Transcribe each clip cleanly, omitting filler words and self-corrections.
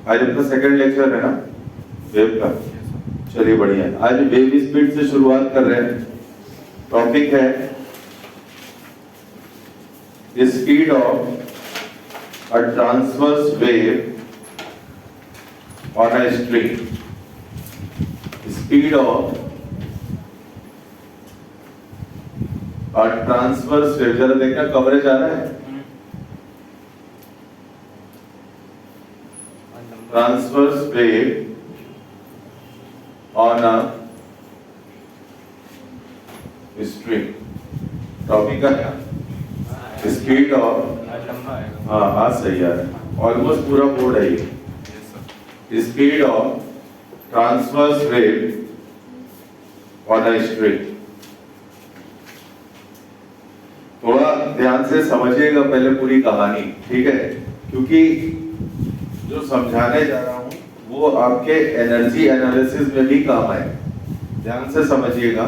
आज अपना second lecture है ना वेव का। चलिए बढ़िया। आज वेव स्पीड से शुरुआत कर रहे हैं। टॉपिक है speed of a transverse wave on a string. Speed of a transverse wave, जरा देखना कवरेज आ रहा है। Transverse wave on a string. Topic का स्पीड ऑफ, हाँ सही आ रहा है, ऑलमोस्ट पूरा बोर्ड है ये। Speed of transverse wave on a string. थोड़ा ध्यान से समझिएगा पहले पूरी कहानी, ठीक है, क्योंकि जो समझाने जा रहा हूं वो आपके एनर्जी एनालिसिस में भी काम आए। ध्यान से समझिएगा।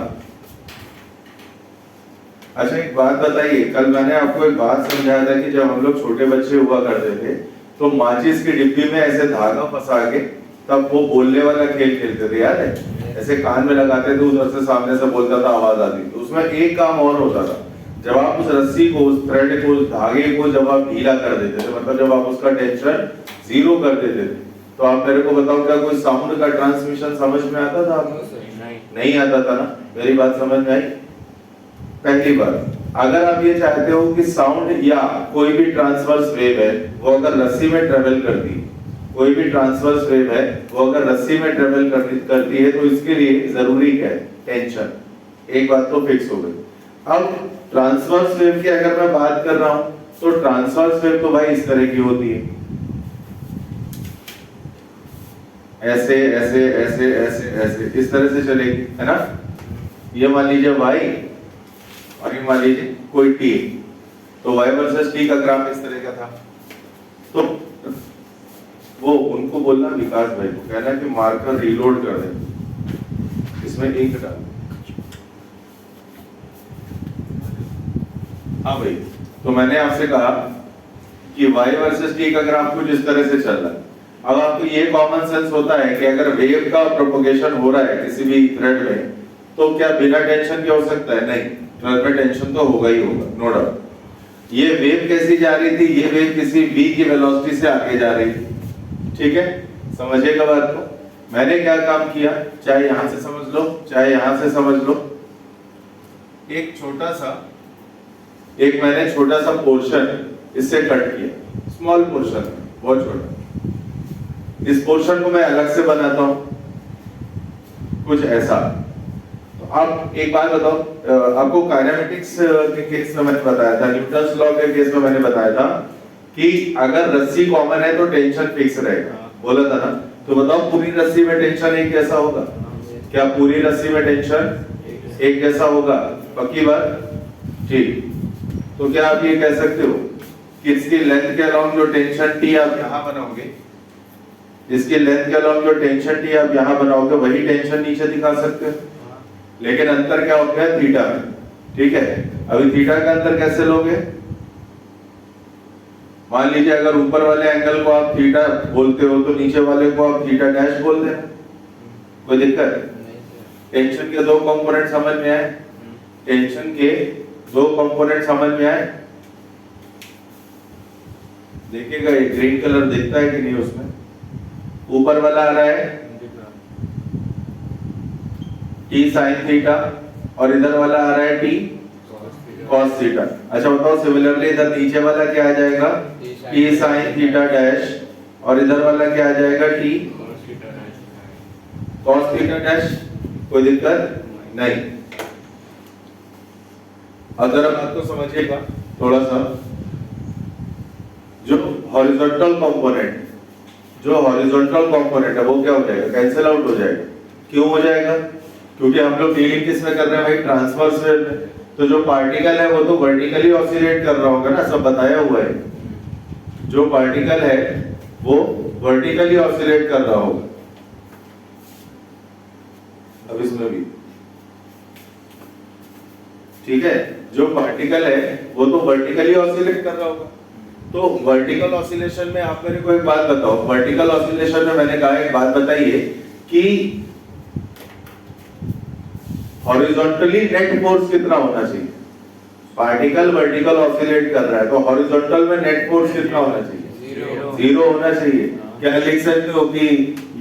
अच्छा एक बात बताइए, कल मैंने आपको एक बात समझाया था कि जब हम लोग छोटे बच्चे हुआ करते थे तो माचिस की डिब्बी में ऐसे धागा फंसा के तब वो बोलने वाला खेल खेलते थे, याद है? ऐसे कान में लगाते थे, उधर से सामने से बोलता था, आवाज आती थी। उसमें एक काम और होता था, जब आप उस रस्सी को, उस थ्रेड को, उस धागे को जब आप ढीला कर देते थे, मतलब जब आप उसका टेंशन जीरो कर देते थे, तो आप मेरे को बताओ क्या कोई साउंड का ट्रांसमिशन समझ में आता था आपको? नहीं आता था ना। मेरी बात समझ में आई? पहली बार, अगर आप ये चाहते हो कि साउंड या कोई भी ट्रांसवर्स वेव है वो अगर रस्सी में ट्रेवल करती है, कोई भी ट्रांसवर्स वेव है वो अगर रस्सी में ट्रेवल करती है, तो इसके लिए जरूरी क्या है? टेंशन। एक बात तो फिक्स हो गई। अब ट्रांसवर्स वेव की अगर मैं बात कर रहा हूं तो ट्रांसवर्स वेव तो भाई इस तरह की होती है, ऐसे ऐसे ऐसे ऐसे ऐसे इस तरह से चलेगी, है ना? ये मान लीजिए वाई और ये मान लीजिए कोई टी, तो वाई वर्सेस टी का ग्राफ इस तरह का था। तो वो उनको बोलना, विकास भाई को कहना कि मार्कर रीलोड कर दे, इसमें इंक डाल। हाँ भाई, तो मैंने आपसे कहा कि y वर्सेस t का ग्राफ कुछ इस तरह से चल रहा है। अब आपको ये कॉमन सेंस होता है कि अगर वेव का प्रोपगेशन हो रहा है किसी भी थ्रेड में, तो क्या बिना टेंशन के हो सकता है? नहीं, थ्रेड में टेंशन तो होगा ही होगा, नो डाउट। ये वेव कैसी जा रही थी? ये वेव किसी v की वेलोसिटी से आगे जा रही थी, ठीक है? समझिएगा बात को। मैंने क्या काम किया, चाहे यहां से समझ लो चाहे यहां से समझ लो, एक मैंने छोटा सा पोर्शन इससे कट किया, स्मॉल पोर्शन, बहुत छोटा। इस पोर्शन को मैं अलग से बनाता हूं कुछ ऐसा। तो अब एक बात बताओ, आपको काइनेमेटिक्स के केस में मैंने बताया था, न्यूटन्स लॉ के केस में मैंने बताया था कि अगर रस्सी कॉमन है तो टेंशन फिक्स रहेगा, बोला था ना? तो बताओ पूरी रस्सी में टेंशन एक जैसा होगा? क्या पूरी रस्सी में टेंशन एक जैसा होगा? पक्की बात? ठीक। तो क्या आप ये कह सकते हो कि इसकी लेंथ के अलोंग जो टेंशन टी आप यहां बनाओगे, इसकी लेंथ के अलोंग जो टेंशन टी आप यहां बनाओगे, वही टेंशन नीचे दिखा सकते हो, लेकिन अंतर क्या हो गया? थीटा में, ठीक है? अभी थीटा का अंतर कैसे लोगे? मान लीजिए अगर ऊपर वाले एंगल को आप थीटा बोलते हो तो नीचे वाले को आप थीटा डैश बोल देना, कोई दिक्कत? टेंशन के दो कंपोनेंट समझ में आए? टेंशन के दो कंपोनेंट समझ में आए? देखिएगा ये ग्रीन कलर दिखता है कि नहीं उसमें? ऊपर वाला आ रहा है टी साइन थीटा और इधर वाला आ रहा है टी कॉस थीटा। अच्छा बताओ, सिमिलरली इधर नीचे वाला क्या आ जाएगा? टी साइन थीटा डैश, और इधर वाला क्या आ जाएगा? T cos theta dash. कोई दिक्कत नहीं। अब जरा बात को समझिएगा थोड़ा सा। जो हॉरिजॉन्टल कंपोनेंट है वो क्या हो जाएगा? कैंसिल आउट हो जाएगा। क्यों हो जाएगा? क्योंकि हम लोग डीलिंग किस में कर रहे हैं भाई? ट्रांसवर्स वेव में। तो जो पार्टिकल है वो तो वर्टिकली ऑसिलेट कर रहा होगा ना, सब बताया हुआ है। जो पार्टिकल है वो वर्टिकली ऑसिलेट कर रहा होगा। अब इसमें भी ठीक है, जो पार्टिकल है वो तो वर्टिकली ऑसिलेट कर रहा होगा। तो वर्टिकल ऑसिलेशन में आप मेरे को एक बात बताओ, वर्टिकल ऑसिलेशन में मैंने कहा एक बात बताइए कि हॉरिजॉन्टली नेट फोर्स कितना होना चाहिए? पार्टिकल वर्टिकल ऑसिलेट कर रहा है तो हॉरिजॉन्टल में नेट फोर्स कितना होना चाहिए? जीरो होना चाहिए। क्या लिख सकते हो कि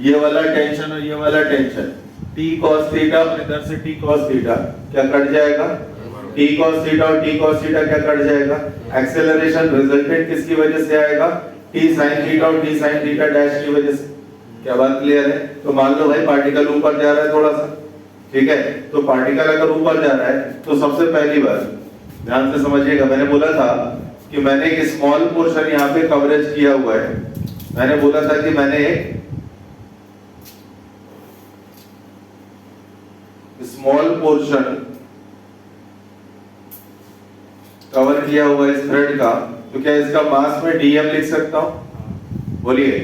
ये वाला टेंशन और ये वाला टेंशन T cos थीटा और इधर से T cos थीटा क्या कट जाएगा? T cos थीटा और T cos थीटा क्या कट जाएगा? एक्सेलरेशन रिजल्टेंट किसकी वजह से आएगा? T sin थीटा और T sin थीटा डैश की वजह से। क्या बात क्लियर है? तो मान लो भाई पार्टिकल ऊपर जा रहा है थोड़ा सा, ठीक है? तो पार्टिकल अगर ऊपर जा रहा है तो सबसे पहली बात ध्यान से समझिएगा, मैंने बोला था कि मैंने एक स्मॉल पोर्शन यहाँ पे कवरेज किया हुआ है। मैंने बोला था कि मैंने एक स्मॉल पोर्शन कवर किया हुआ है इस थ्रेड का, तो क्या इसका मास में dm लिख सकता हूं? बोलिए,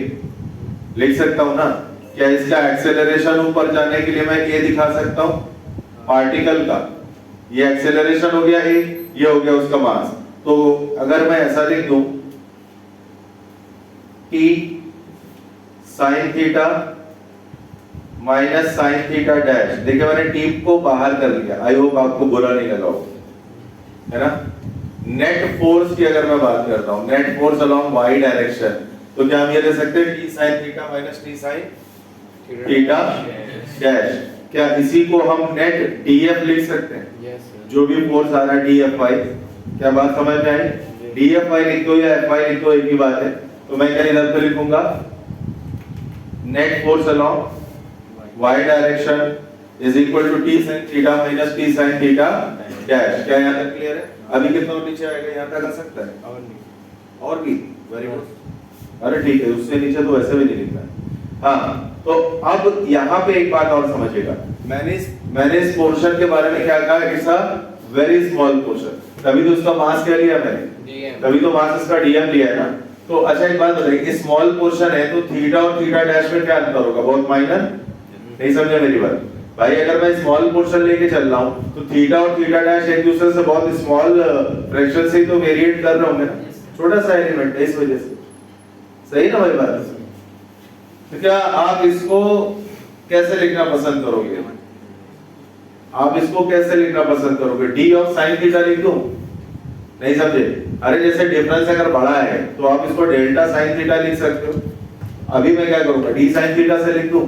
लिख सकता हूं ना? क्या इसका एक्सेलरेशन ऊपर जाने के लिए मैं a दिखा सकता हूं? पार्टिकल का ये एक्सेलरेशन हो गया a, ये हो गया उसका मास। तो अगर मैं ऐसा लिख दूं T sin theta minus sign theta dash, देखिए मैंने टी को बाहर कर लिया, आई होप आपको बुरा नहीं लगा हो, है ना? नेट फोर्स की अगर मैं बात करता हूं, net force along Y direction, तो क्या हम ये ले सकते हैं T sine theta minus T sine theta dash? क्या इसी को हम नेट डीएफ लिख सकते हैं? yes, जो भी फोर्स आ रहा है डीएफ वाई, क्या बात समझ में आई? डीएफ वाई लिख दो या एफ वाई लिख दो, एक ही बात है। तो मैं क्या इधर पे लिखूंगा net force along y direction is equal to t sin theta minus t sin theta dash. क्या यहां तक क्लियर है? अभी कितना और नीचे आएगा? यहां तक आ सकता है और भी, वेरी गुड। अरे ठीक है, उससे नीचे तो वैसे भी नहीं लिखना है। हाँ, तो अब यहाँ पे एक बात और समझिएगा, मैंने इस पोर्शन के बारे में क्या कहा? It's a very small portion, तभी तो उसका मास क्या लिया मैंने, तभी तो मास इसका डीएम लिया है ना। तो अच्छा एक बात बताइए, स्मॉल पोर्शन है तो थीटा और थीटा डैश में क्या अंतर होगा? बहुत माइनर। नहीं समझे मेरी बात भाई? अगर मैं स्मॉल पोर्शन लेके चल रहा हूं तो थीटा और थीटा डैश एक दूसरे से बहुत स्मॉल फ्रैक्शन से ही तो वेरिएट कर रहे होंगे ना, छोटा सा एलिमेंट है, इस वजह से। सही ना मेरी बात? तो क्या आप इसको कैसे लिखना पसंद करोगे? आप इसको कैसे लिखना पसंद करोगे? डी ऑफ साइन थीटा लिख दूं? नहीं समझे? अरे जैसे डिफरेंस अगर बड़ा है तो आप इसको डेल्टा साइन थीटा लिख सकते हो। अभी मैं क्या करूंगा? डी साइन थीटा से लिख दूं?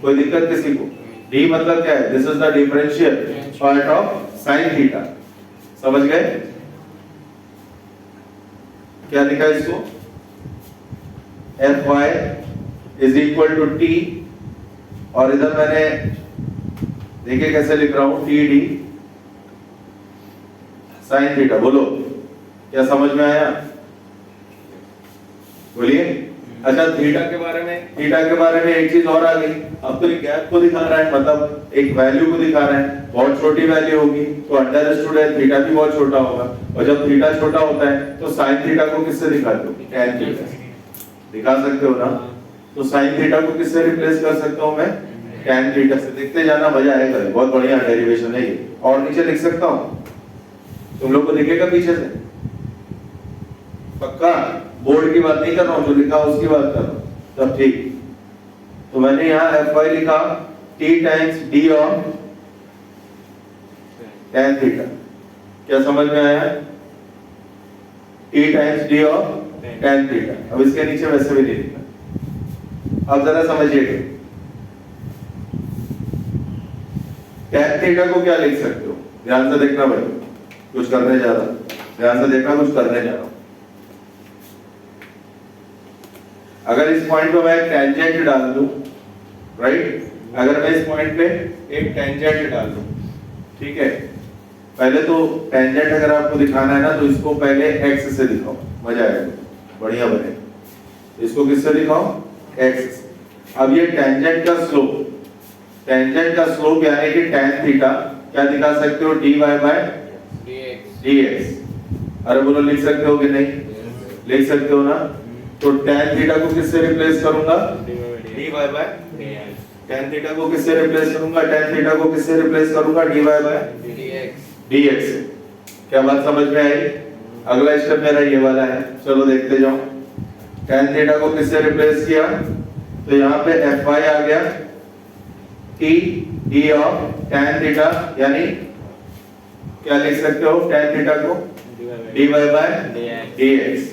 कोई दिक्कत किसी को? d मतलब क्या है? This is the differential part of sine theta. समझ गए? क्या लिखा है इसको? fy is equal to t, और इधर मैंने देखिए कैसे लिख रहा हूं, टी डी साइन थीटा। बोलो, क्या समझ में आया? बोलिए। अच्छा, थीटा के बारे में एक चीज और आ गई। अब तो एक गैप को दिखा रहा है, मतलब एक वैल्यू को दिखा रहा है। बहुत छोटी वैल्यू होगी तो अंडरस्टूड है थीटा भी बहुत छोटा होगा, और जब थीटा छोटा होता है तो साइन थीटा को किससे दिखाते हो? टैन थीटा दिखा सकते हो ना? तो साइन थीटा को किससे रिप्लेस कर सकता हूं मैं? टैन थीटा से। देखते जाना, मजा आएगा, बहुत बढ़िया डेरिवेशन है ये। और नीचे लिख सकता हूं, तुम लोग को दिखेगा पीछे से? पक्का? बोर्ड की बात नहीं कर रहा हूं, जो लिखा उसकी बात कर रहा हूं, तब ठीक। तो मैंने यहाँ एफ वाई लिखा t times D of tan theta. क्या समझ में आया? t times D of tan theta. अब इसके नीचे वैसे भी नहीं लिखना। अब जरा समझिएगा, टैन थीटा को क्या लिख सकते हो? ध्यान से देखना भाई, कुछ करने जा रहा हूं, ध्यान से देखना, कुछ करने जा रहा हूं। अगर इस पॉइंट पे मैं एक टेंजेंट डाल दूं, राइट? अगर मैं इस पॉइंट पे एक टेंजेंट डाल दूं, ठीक है? पहले तो टेंजेंट अगर आपको दिखाना है ना तो इसको पहले एक्स से दिखाओ, मजा आएगा, बढ़िया बनेगा। इसको किससे दिखाओ? एक्स से। अब ये टेंजेंट का स्लोप यानी कि tan थीटा क्या दिखा सकते हो? dy by dx। अरे बोलो, लिख सकते हो कि नहीं? लिख सकते हो ना? तो tan थीटा को किससे रिप्लेस करूंगा? dy बाय tan थीटा को किससे रिप्लेस करूंगा? tan थीटा को किससे रिप्लेस करूंगा? dy बाय dx से। क्या बात समझ में आई? अगला स्टेप मेरा ये वाला है, चलो देखते जाओ। tan थीटा को किससे रिप्लेस किया, तो यहाँ पे Fy आ गया T d of tan theta, यानी क्या लिख सकते हो tan थीटा को dy बाय dx।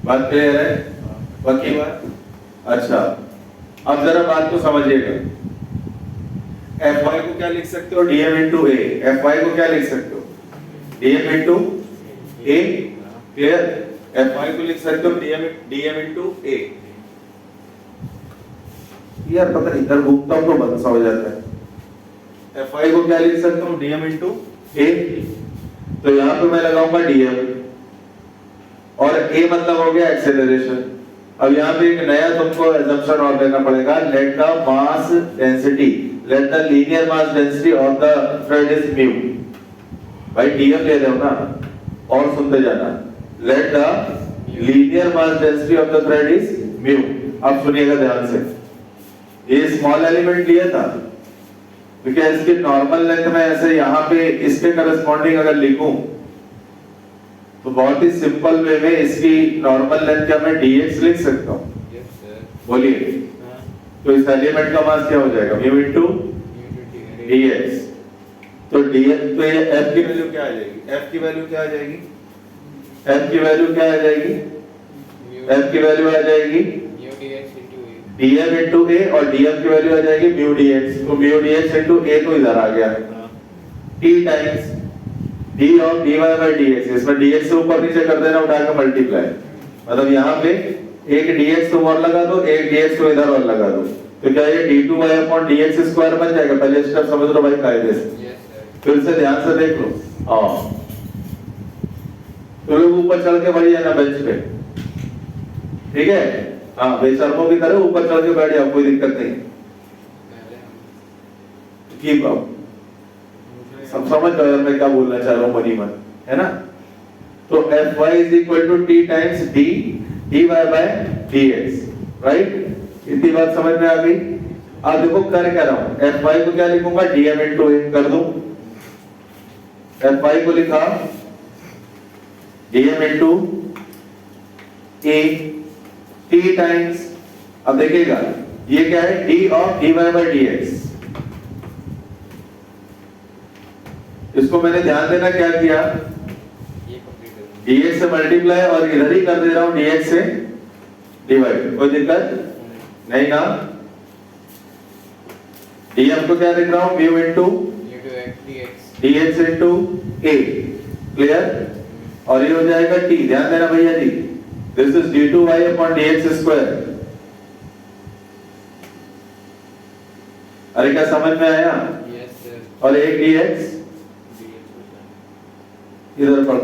बात क्लियर है, बाकी बात अच्छा। अब जरा बात को समझिएगा, Fy को क्या लिख सकते हो dm into a, Fy को क्या लिख सकते हो dm into a, clear. Fy को लिख सकते हो dm into a। यार पता नहीं इधर घूमता हूं तो बंद सा हो जाता है। Fy को क्या लिख सकता हूं dm into a, तो यहां पे मैं लगाऊंगा dm और a मतलब हो गया एक्सेलरेशन। अब यहाँ पे एक नया तुमको assumption और लेना पड़ेगा, let the mass density, let the linear mass density of the thread is mu। भाई dm ले रहे हो ना, और सुनते जाना, let the linear mass density of the thread is mu। अब सुनिएगा ध्यान से, ये स्मॉल एलिमेंट लिया था क्योंकि इसकी नॉर्मल लेंथ में ऐसे यहाँ पे इसके करस्पॉन्डिंग अगर लिखूं तो बहुत ही सिंपल वे में इसकी नॉर्मल लेंथ क्या मैं dx लिख सकता हूँ। बोलिए, तो इस एलिमेंट का मास क्या हो जाएगा mu into dx। तो dx, तो ये f की वैल्यू क्या आ जाएगी, f की वैल्यू क्या आ जाएगी, f की वैल्यू क्या आ जाएगी, f की वैल्यू आ जाएगी dm into a और dm की वैल्यू आ जाएगी mu dx। तो mu dx into a तो इधर आ गया t times d of dy by dx। इसमें dx से ऊपर नीचे कर देना उठा के मल्टीप्लाई, मतलब यहाँ पे एक dx तुम और लगा दो, एक dx तो इधर और लगा दो, तो क्या ये d2y upon dx स्क्वायर बन जाएगा। पहले स्टेप समझ लो भाई कायदे से, फिर से ध्यान से देख लो। हाँ तो लोग ऊपर चढ़ के बढ़ जाना बेंच पे, ठीक है। हाँ बेशर्मों की तरह ऊपर चढ़ के बैठ जाओ, कोई दिक्कत नहीं। कीप अप, सब समझ गए मैं क्या बोलना चाह रहा हूँ मनी मन, है ना। तो Fy is equal to t times d dy by dx, right. इतनी बात समझ में आ गई। अब देखो कर क्या रहा हूँ, Fy को क्या लिखूंगा dm into a कर दूं, Fy को लिखा dm into a t times, अब देखिएगा ये क्या है d of dy by dx। इसको मैंने ध्यान देना क्या किया, dx से मल्टीप्लाई और इधर ही कर दे रहा हूं dx से डिवाइड, कोई दिक्कत नहीं ना। dm को क्या लिख रहा हूं mu into dx into a, clear. और ये हो जाएगा t, ध्यान देना भैया जी, this is d2y upon dx square. अरे क्या समझ में आया, और एक dx इधर पढ़,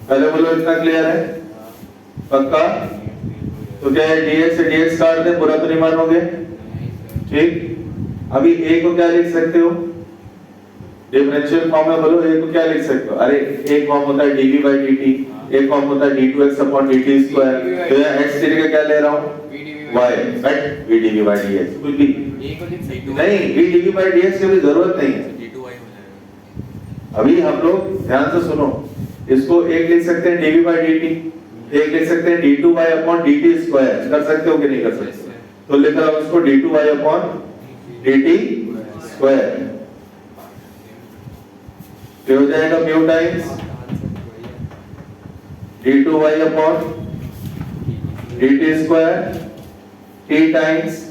पहले बोलो इतना क्लियर है पक्का। तो क्या है dx से dx काट दे, पूरा तो नहीं मानोगे, ठीक। अभी a को क्या लिख सकते हो डिफरेंशियल फॉर्म में, बोलो a को क्या लिख सकते हो। अरे एक फॉर्म होता है dv by dt, एक फॉर्म होता है d2x upon dt स्क्वायर, तो यहाँ x का क्या ले रहा हूँ y, right, v dv by dx, कुछ भी नहीं, v dv by dx की भी जरूरत नहीं है। अभी हम लोग ध्यान से सुनो, इसको एक लिख सकते हैं dv by dt, एक लिख सकते हैं d2y upon dt स्क्वायर, कर सकते हो कि नहीं कर सकते, तो लिख रहा हूं इसको d2y upon dt स्क्वायर, तो हो जाएगा mu times d2y upon dt square t times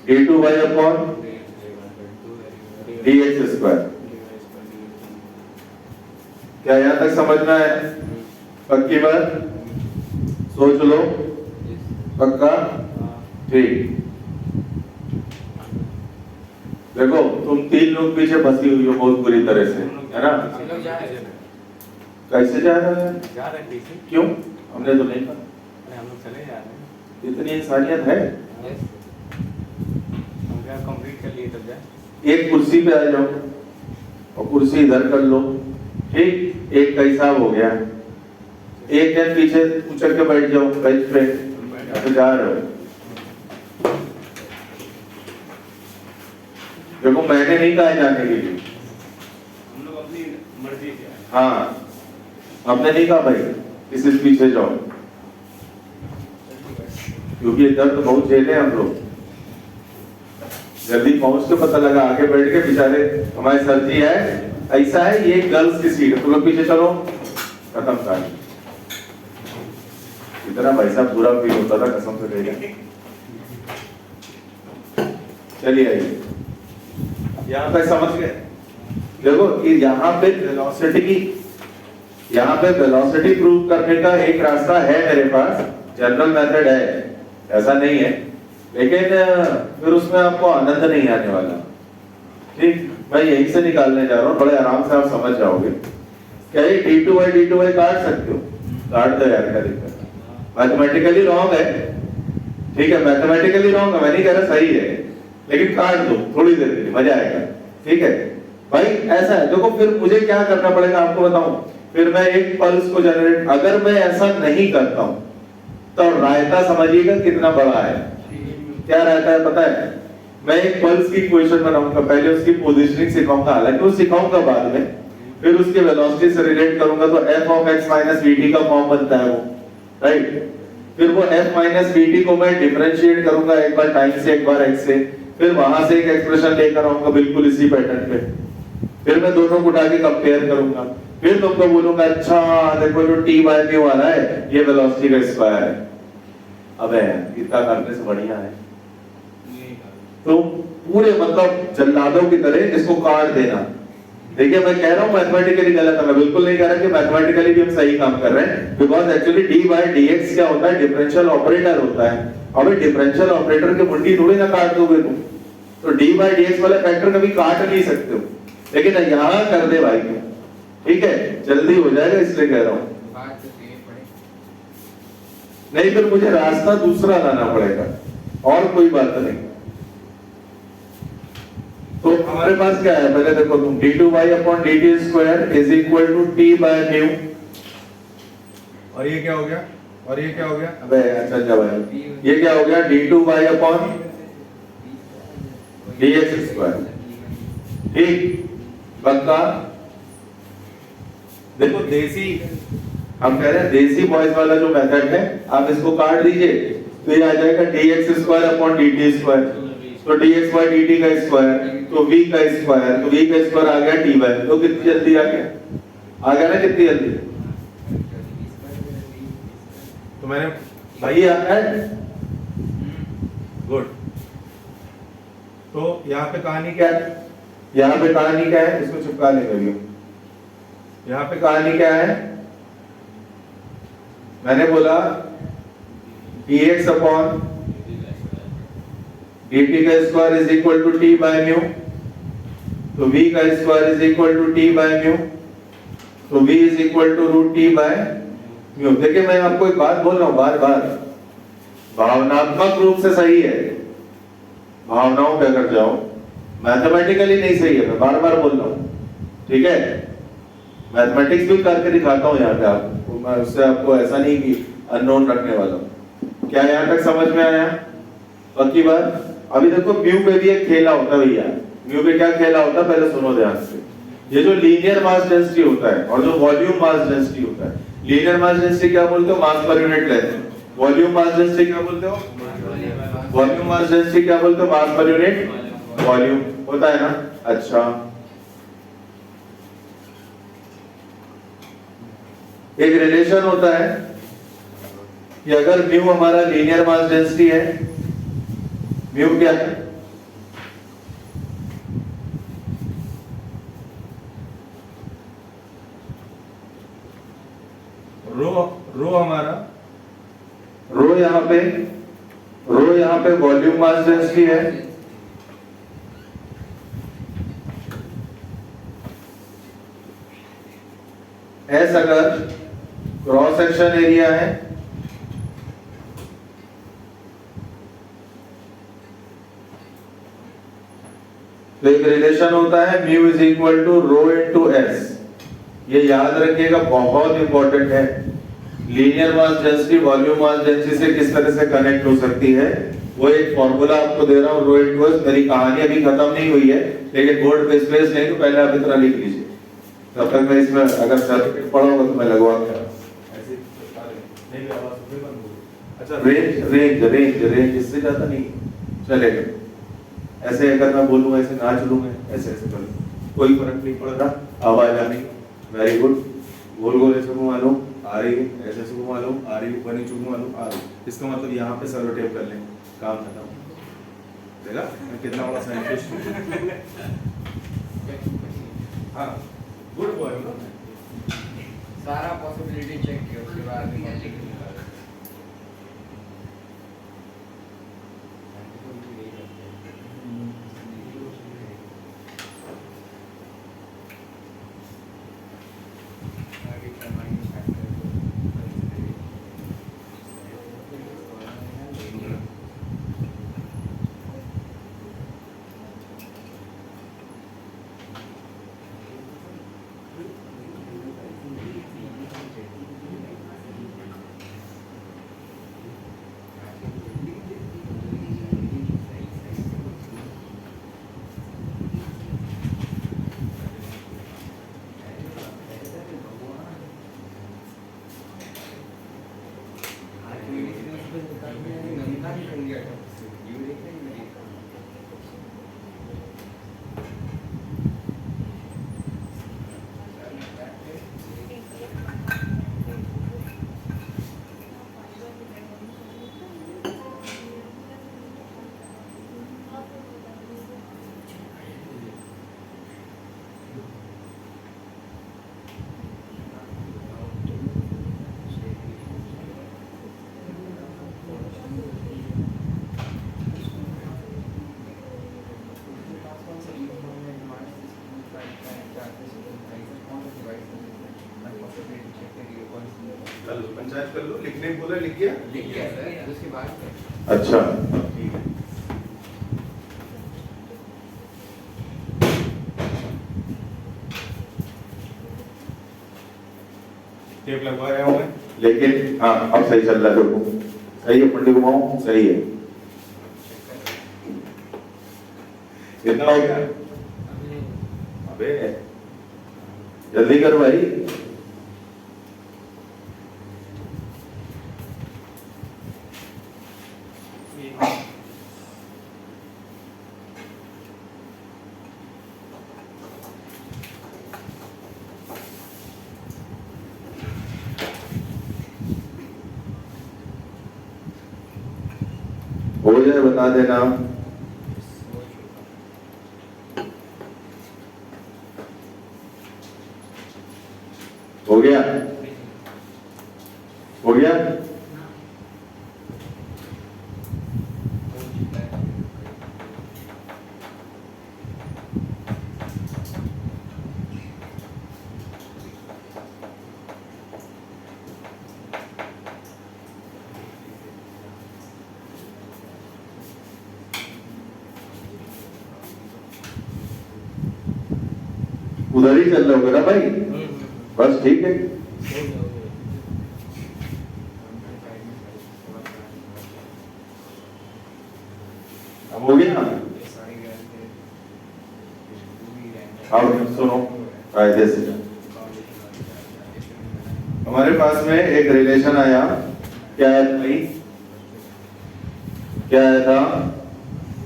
d2y upon dx square. क्या यहां तक समझ में आया, पक्की बात, सोच लो, पक्का, ठीक। देखो तुम तीन लोग पीछे फंसी हुई हो बहुत बुरी तरह से, है ना। कैसे जा रहे हैं, क्यों, हमने तो नहीं कहा, हम लोग चले जा रहे हैं, इतनी इंसानियत है। कंप्लीट कर लिए तब जाए, एक कुर्सी पे आ जाओ और कुर्सी इधर कर लो, ठीक, एक का हिसाब हो गया। एक जन पीछे उछल के बैठ जाओ बेंच पे, तो जा रहे हो, देखो मैंने नहीं कहा जाने के लिए, हम लोग अपनी मर्जी से आए। हाँ हमने नहीं कहा भाई इस पीछे जाओ, क्योंकि इधर तो बहुत झेले हम लोग। जल्दी पहुंच के पता लगा आगे बैठ के बेचारे हमारे सर जी है, ऐसा है ये गर्ल्स की सीट है, तुम लोग पीछे चलो, खत्म कहानी। इतना पैसा पूरा फील होता था कसम से कहेगा। चलिए आइए, यहाँ पे समझ गए। देखो कि यहाँ पे वेलोसिटी प्रूव करने का एक रास्ता है मेरे पास, जनरल मेथड है, ऐसा नहीं है, लेकिन फिर उसमें आपको आनंद नहीं आने वाला। ठीक, मैं यहीं से निकालने जा रहा हूँ, बड़े आराम से आप समझ जाओगे। क्या ये d2 काट सकते हो? काट दो यार, क्या दिक्कत है? मैथमेटिकली रॉन्ग है, ठीक है, मैथमेटिकली रॉन्ग है, मैं नहीं कह रहा सही है, लेकिन काट दो थोड़ी देर के लिए, मजा आएगा। ठीक है भाई, ऐसा है। देखो फिर मुझे क्या करना पड़ेगा आपको बताऊं, फिर मैं एक पल्स को जनरेट, अगर मैं ऐसा नहीं करता हूं तो रायता समझिएगा कितना बड़ा है। क्या रहता है पता है, मैं एक पल्स की इक्वेशन बनाऊंगा, पहले उसकी पोजीशनिंग सिखाऊंगा, हालांकि वो सिखाऊंगा बाद में, फिर उसके वेलोसिटी से रिलेट करूंगा तो f of x minus vt का फॉर्म बनता है वो, राइट। फिर वो f minus vt को मैं डिफरेंशिएट करूंगा, एक बार टाइम से एक बार x से, फिर वहां से एक एक्सप्रेशन लेकर आऊंगा बिल्कुल इसी पैटर्न पे, फिर मैं दोनों को उठा के कंपेयर करूंगा, फिर तुमको बोलूंगा अच्छा देखो जो t by mu आ रहा है ये वेलोसिटी का स्क्वायर है। अबे इतना करने से बढ़िया है तो पूरे मतलब जल्लादों की तरह इसको काट देना। देखिए मैं कह रहा हूं मैथमेटिकली गलत है, मैं बिल्कुल नहीं कह रहा कि मैथमेटिकली भी हम सही काम कर रहे हैं, because actually d by dx क्या होता है, डिफरेंशियल ऑपरेटर होता है। अब डिफरेंशियल ऑपरेटर की मुंडी थोड़ी ना काट दोगे तुम, तो d by dx वाला फैक्टर कभी काट नहीं सकते हो, लेकिन यहां कर दे भाई तुम, ठीक है, जल्दी हो जाएगा इसलिए कह रहा हूं। नहीं फिर मुझे रास्ता दूसरा लाना पड़ेगा, और कोई बात नहीं। तो हमारे पास क्या है, पहले देखो तुम d2y upon dt square is equal to t by mu, और ये क्या हो गया, और ये क्या हो गया, अबे अच्छा जा भाई, ये क्या हो गया d2y upon dx स्क्वायर। ठीक, पक्का। देखो देसी, हम कह रहे हैं देसी बॉयज वाला जो मेथड है, आप इसको काट दीजिए तो ये आ जाएगा dx square upon dt square, तो dx by dt का स्क्वायर, तो v का स्क्वायर, तो v का स्क्वायर आ गया t by, तो कितनी जल्दी आ गया ना, कितनी जल्दी। तो मैंने भाई है गुड। तो यहाँ पे कहानी क्या है, यहाँ पे कहानी क्या है, इसको चिपका लेंगे। यहाँ पे कहानी क्या है, मैंने बोला dx अपॉन dt का square is equal to t by mu, तो v का square is equal to t by mu, तो v is equal to root t by mu. देखिए मैं आपको एक बात बोल रहा हूं बार बार, भावनात्मक रूप से सही है, भावनाओं पे अगर जाओ, मैथमेटिकली नहीं सही है, मैं बार बार बोल रहा हूं, ठीक है। मैथमेटिक्स भी करके दिखाता हूं यहाँ पे आपको, मैं उससे आपको ऐसा नहीं कि अननोन रखने वाला हूं। क्या यहाँ तक समझ में आया, पक्की बात। अभी देखो म्यू पे भी एक खेला होता है भैया, म्यू पे क्या खेला होता है पहले सुनो ध्यान से। ये जो लीनियर मास डेंसिटी होता है और जो वॉल्यूम मास डेंसिटी होता है, लीनियर मास डेंसिटी क्या बोलते हो, mass per unit length. Volume mass density क्या बोलते हो, वॉल्यूम मास डेंसिटी क्या बोलते हो, मास पर यूनिट वॉल्यूम होता है ना। अच्छा, एक रिलेशन होता है कि अगर म्यू हमारा लीनियर मास डेंसिटी है, म्यू क्या है, रो हमारा, रो यहाँ पे वॉल्यूम मास डेंसिटी है, एस अगर क्रॉस सेक्शन एरिया है, तो एक रिलेशन होता है mu is equal to rho into S. ये याद रखिएगा, बहुत इंपॉर्टेंट है। Linear mass density volume mass density से किस तरह से कनेक्ट हो सकती है, वो एक फॉर्मूला आपको दे रहा हूँ, रो इट वाज। मेरी कहानी अभी खत्म नहीं हुई है, लेकिन बोर्ड पे स्पेस नहीं तो पहले आप इतना लिख लीजिए, तब तक मैं इसमें अगर सर्किट पढ़ा होगा तो मैं लगवा के ऐसे नहीं भी आवाज सुन बंद हो। अच्छा, रेंज रेंज रेंज रेंज इससे ज्यादा नहीं चलेगा। ऐसे अगर मैं बोलूँ ऐसे नाच लूँ मैं, ऐसे ऐसे कर लूँ, कोई फर्क नहीं पड़ रहा, आवाज आनी। Very good. गोल गोल ऐसे घुमा लो, आ रही है, ऐसे ऐसे घुमा लो, आ रही है, ऊपर नीचे घुमा लो, आ रही है। इसका मतलब यहाँ पे सर्वो टेप कर लें, काम खत्म। देखा मैं कितना बड़ा साइंटिस्ट हूँ। हाँ, गुड बॉय हो ना। सारा पॉसिबिलिटी चेक किया, उसके बाद भी कल पंचायत कर लो, लिखने को बोला, लिख गया? लिख गया सर, उसके बाद अच्छा ठीक है। टेप लगवा रहा हूँ मैं, लेकिन हाँ अब सही चल रहा है। देखो सही है, पंडित घुमाऊं, सही है। कितना हो गया? अबे जल्दी करो भाई। हो जाए बता देना। हो गया? हो गया? उधर ही चल रहा होगा ना भाई? बस ठीक है। अब हो गया? अब सुनो कायदे से। हमारे पास में एक रिलेशन आया, क्या है भाई? क्या आया था?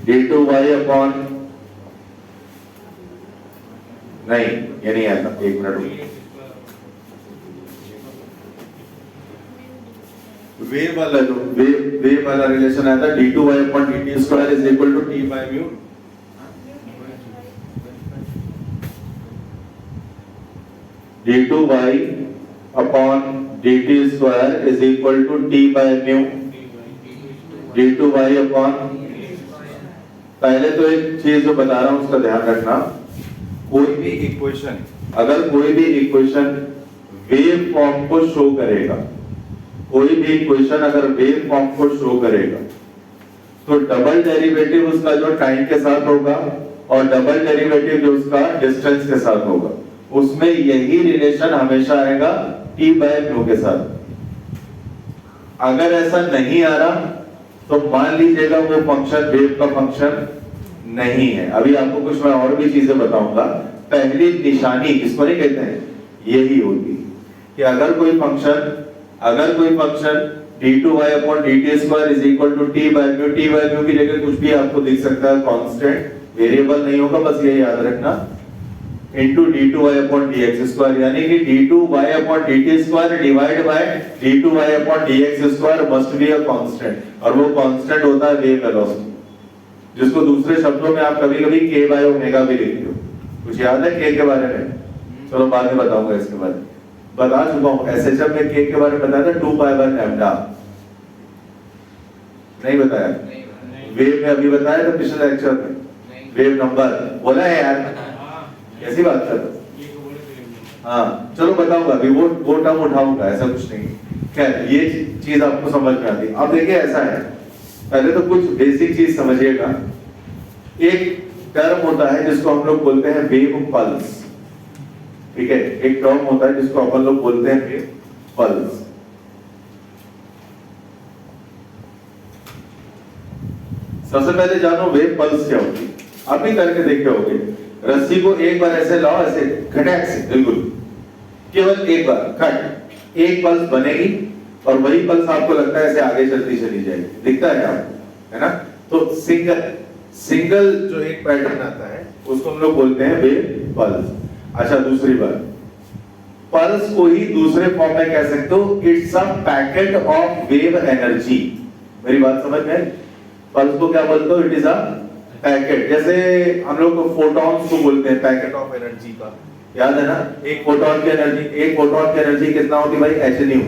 d2y अपॉन, नहीं ये नहीं आया था, एक मिनट। वेव वाला जो वेव वाला रिलेशन आया था, d2y upon dt square is equal to t by mu. d2y upon dt square is equal to t by mu. d2y upon, पहले तो एक चीज जो बता रहा हूं उसका ध्यान रखना, कोई भी इक्वेशन, अगर कोई भी इक्वेशन वेव फॉर्म को शो करेगा, कोई भी इक्वेशन अगर वेव फॉर्म को शो करेगा, तो डबल डेरिवेटिव उसका जो टाइम के साथ होगा और डबल डेरिवेटिव जो उसका डिस्टेंस के साथ होगा, उसमें यही रिलेशन हमेशा आएगा t बाय म्यू के साथ। अगर ऐसा नहीं आ रहा तो मान लीजिएगा वो फंक्शन वेव का फंक्शन नहीं है। अभी आपको कुछ मैं और भी चीजें बताऊंगा। पहली निशानी किसको नहीं कहते हैं, यही होगी कि अगर कोई function d2y upon dt square is equal to t by mu की जगह कुछ भी आपको दिख सकता है, कांस्टेंट वेरिएबल नहीं होगा, बस ये याद रखना, into d2y upon dx square, यानी कि d2y upon dt square divided by d2y upon dx square must be a constant, और वो कांस्टेंट होता है वेव वेलोसिटी, जिसको दूसरे शब्दों में आप कभी-कभी k by ओमेगा भी लिखते हो। कुछ याद है k के बारे में? चलो बाद में बताऊंगा इसके बारे में। बता चुका हूं, एसएचएफ में k के बारे में बताया था 2 पाई बाय लैम्डा, नहीं बताया? वेव में अभी बताया था पिछले लेक्चर में, वेव नंबर बोला है यार, कैसी बात कर रहे हो? हाँ चलो बताऊंगा, अभी वो टर्म उठाऊंगा, ऐसा कुछ नहीं। खैर ये चीज आपको समझ में आती है। अब देखिए ऐसा है, पहले तो कुछ बेसिक चीज समझिएगा। एक टर्म होता है जिसको हम लोग बोलते हैं वेव पल्स, ठीक है? एक टर्म होता है जिसको अपन लोग बोलते हैं वेव पल्स। सबसे पहले जानो वेव पल्स क्या होती है। आप भी करके देखे होंगे, रस्सी को एक बार ऐसे लाओ, ऐसे खटैक से, बिल्कुल केवल एक बार खट, एक पल्स बनेगी और वही पल्स आपको लगता है ऐसे आगे चलती चली जाएगी, दिखता है आपको, है ना? तो सिंगल जो एक पैटर्न आता है उसको हम लोग बोलते हैं वेव पल्स। अच्छा दूसरी बात, पल्स को ही दूसरे फॉर्म में कह सकते हो, it's a packet of wave energy. मेरी बात समझ में आई? पल्स को क्या बोलते हो? It is a packet. जैसे हम लोग फोटॉन्स को बोलते हैं पैकेट ऑफ एनर्जी का, याद है ना? एक फोटॉन की एनर्जी कितना होती है भाई? h न्यू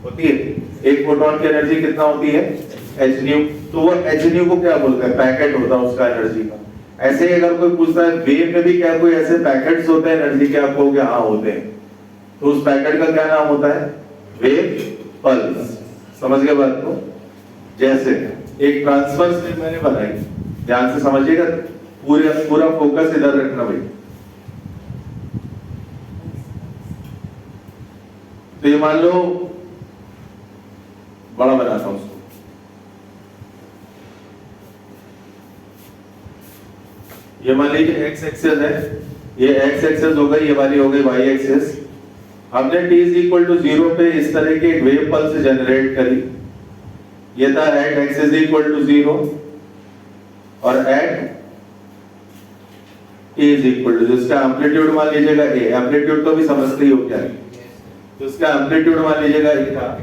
होती है। एक फोटॉन की एनर्जी कितना होती है? h new. तो वो h न्यू को क्या बोलते हैं? पैकेट होता है उसका एनर्जी का। ऐसे ही अगर कोई पूछता है वेव में भी क्या कोई ऐसे पैकेट्स होते हैं एनर्जी के, आप कहोगे हाँ होते हैं, तो उस पैकेट का क्या नाम होता है? Wave pulse. समझ गए बात को? जैसे एक ट्रांसवर्स वेव मैंने बनाई, ध्यान से समझिएगा, पूरा फोकस इधर रखना भाई। तो ये मान लो बड़ा बनाता हूं उसको, ये मान लीजिए एक्स एक्सेस है, ये एक्स एक्सेस हो गई, ये वाली हो गई वाई एक्सेस। हमने t इज इक्वल टू 0 पे इस तरह की एक वेव पल्स जनरेट करी, ये था at x is equal to 0 और at t is equal to, जिसका एम्पलीट्यूड मान लीजिएगा a, एम्पलीट्यूड तो भी समझते ही हो क्या है, तो इसका एम्पलीट्यूड मान लीजिएगा a था।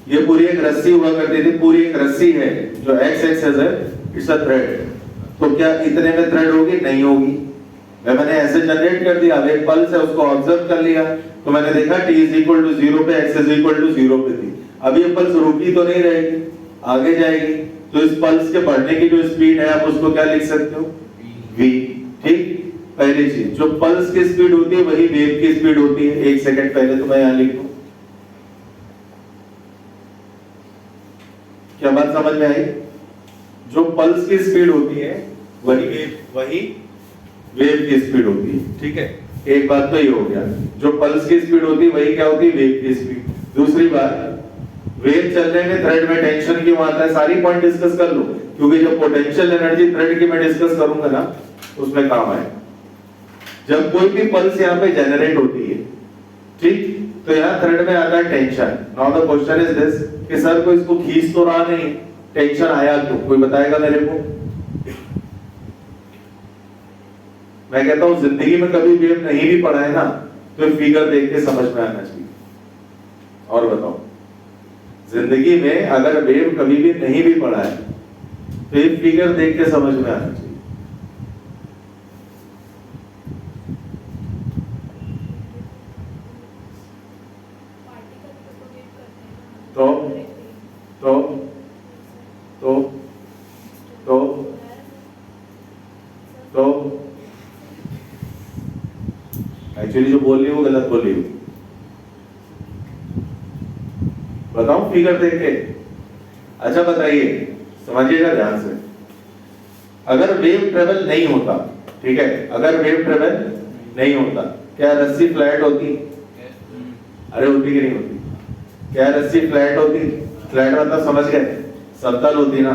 ये पूरी एक रस्सी हुआ करती थी, पूरी एक रस्सी है जो x एक्सेस है, इट्स अ थ्रेड। तो क्या इतने में थ्रेड होगी? नहीं होगी। मैंने ऐसे जनरेट कर दिया, अब एक पल्स है उसको ऑब्जर्व कर लिया, तो मैंने देखा t इज इक्वल टू 0 पे x इज इक्वल टू 0 पे थी। अब ये पल्स रुकी तो नहीं रहेगी, आगे जाएगी, तो इस पल्स के बढ़ने की जो स्पीड है आप उसको क्या लिख सकते हो? v। ठीक, पहली चीज, जो पल्स की स्पीड होती है वही वेव की स्पीड होती है। एक सेकंड पहले तो मैं यहां लिख दूं, क्या बात समझ में आई? जो पल्स की स्पीड होती है वही वेव की स्पीड होती है, ठीक है? एक बात तो ये हो गया, जो पल्स की स्पीड होती है वही क्या होती है? वेव की स्पीड। दूसरी बात, वेव चलने में थ्रेड में टेंशन क्यों आता है? सारी पॉइंट डिस्कस कर लो, क्योंकि जब पोटेंशियल एनर्जी थ्रेड की मैं डिस्कस करूंगा ना उसमें काम आए। जब कोई भी पल्स यहाँ पे जनरेट होती है, ठीक, तो यहाँ थ्रेड में आता है tension. Now the question is this कि सर को इसको खींच तो रहा नहीं, टेंशन आया क्यों? कोई बताएगा मेरे को? मैं कहता हूं जिंदगी में कभी वेव नहीं भी पढ़ा है ना, तो फिगर देख के समझ में आना चाहिए। और बताओ, जिंदगी में अगर वेव कभी भी नहीं भी पढ़ा है तो एक फिगर देख के समझ में आना चाहिए। तो एक्चुअली जो बोल रही हूँ वो गलत बोल रही हूँ, बताऊं फिगर देख के? अच्छा बताइए, समझिएगा ध्यान से। अगर वेव ट्रेवल नहीं होता, ठीक है, अगर वेव ट्रेवल नहीं होता, क्या रस्सी फ्लैट होती? अरे होती कि नहीं होती? क्या रस्सी फ्लैट होती? फ्लैट मतलब समझ गए, समतल होती ना,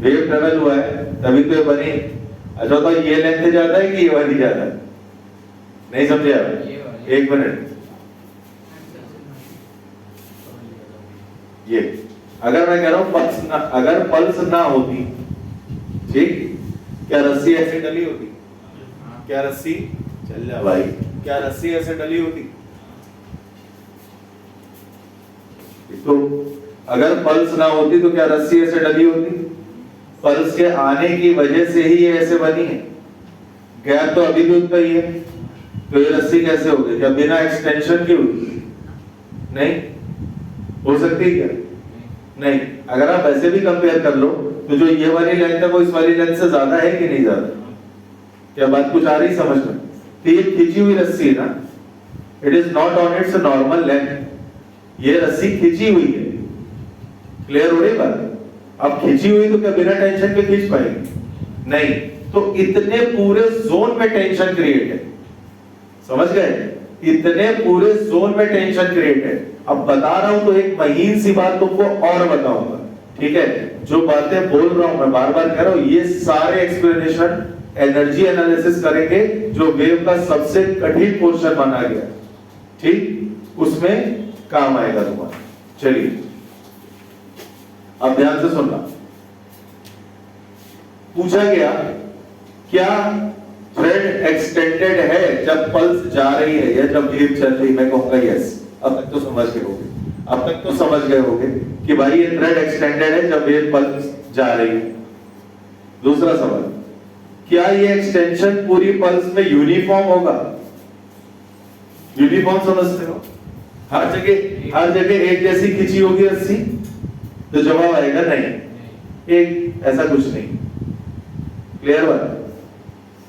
वेव ट्रेवल हुआ है तभी तो ये बनी। अच्छा तो ये लेंथ ज्यादा है कि ये वाली ज्यादा है? नहीं समझे आप? ये वाली। एक मिनट, ये अगर मैं कह रहा हूं पल्स ना, अगर पल्स ना होती, ठीक, क्या रस्सी ऐसे डली होती? क्या रस्सी, चल जा भाई, क्या रस्सी ऐसे डली होती? तो अगर पल्स ना होती तो क्या रस्सी ऐसे डली होती? पल्स के आने की वजह से ही ये ऐसे बनी है। गैप तो अभी भी उतना ही है, तो ये रस्सी कैसे हो गई? क्या बिना एक्सटेंशन की हुई? नहीं हो सकती क्या? नहीं। अगर आप ऐसे भी कंपेयर कर लो तो जो ये वाली लेंथ है वो इस वाली लेंथ से ज्यादा है कि नहीं ज्यादा? क्या बात कुछ आ रही समझ में? तो ये खींची हुई रस्सी है ना, it is not on it's normal length, ये रस्सी खींची हुई है। क्लियर हो रही बात? अब खींची हुई तो क्या बिना टेंशन के खींच पाएगी? नहीं। तो इतने पूरे जोन में टेंशन क्रिएट है, समझ गए? इतने पूरे जोन में टेंशन क्रिएट है। अब बता रहा हूं तो एक महीन सी बात तुमको और बताऊंगा, ठीक है? जो बातें बोल रहा हूं मैं बार बार कह रहा हूं, ये सारे एक्सप्लेनेशन एनर्जी एनालिसिस करेंगे जो वेव का सबसे कठिन पोर्शन माना गया, ठीक, उसमें काम आएगा तुम्हारा। चलिए अब ध्यान से सुनना। पूछा गया क्या थ्रेड एक्सटेंडेड है जब पल्स जा रही है या जब वेव चल रही? मैं कहूंगा यस। अब तक तो समझ गए होगे, अब तक तो समझ गए होगे कि भाई ये थ्रेड एक्सटेंडेड है जब वेव पल्स जा रही है। दूसरा सवाल, क्या ये एक्सटेंशन पूरी पल्स में यूनिफॉर्म होगा? यूनिफॉर्म समझते हो? हर जगह एक जैसी खिंची होगी रस्सी? तो जवाब आएगा नहीं, एक ऐसा कुछ नहीं। क्लियर बात?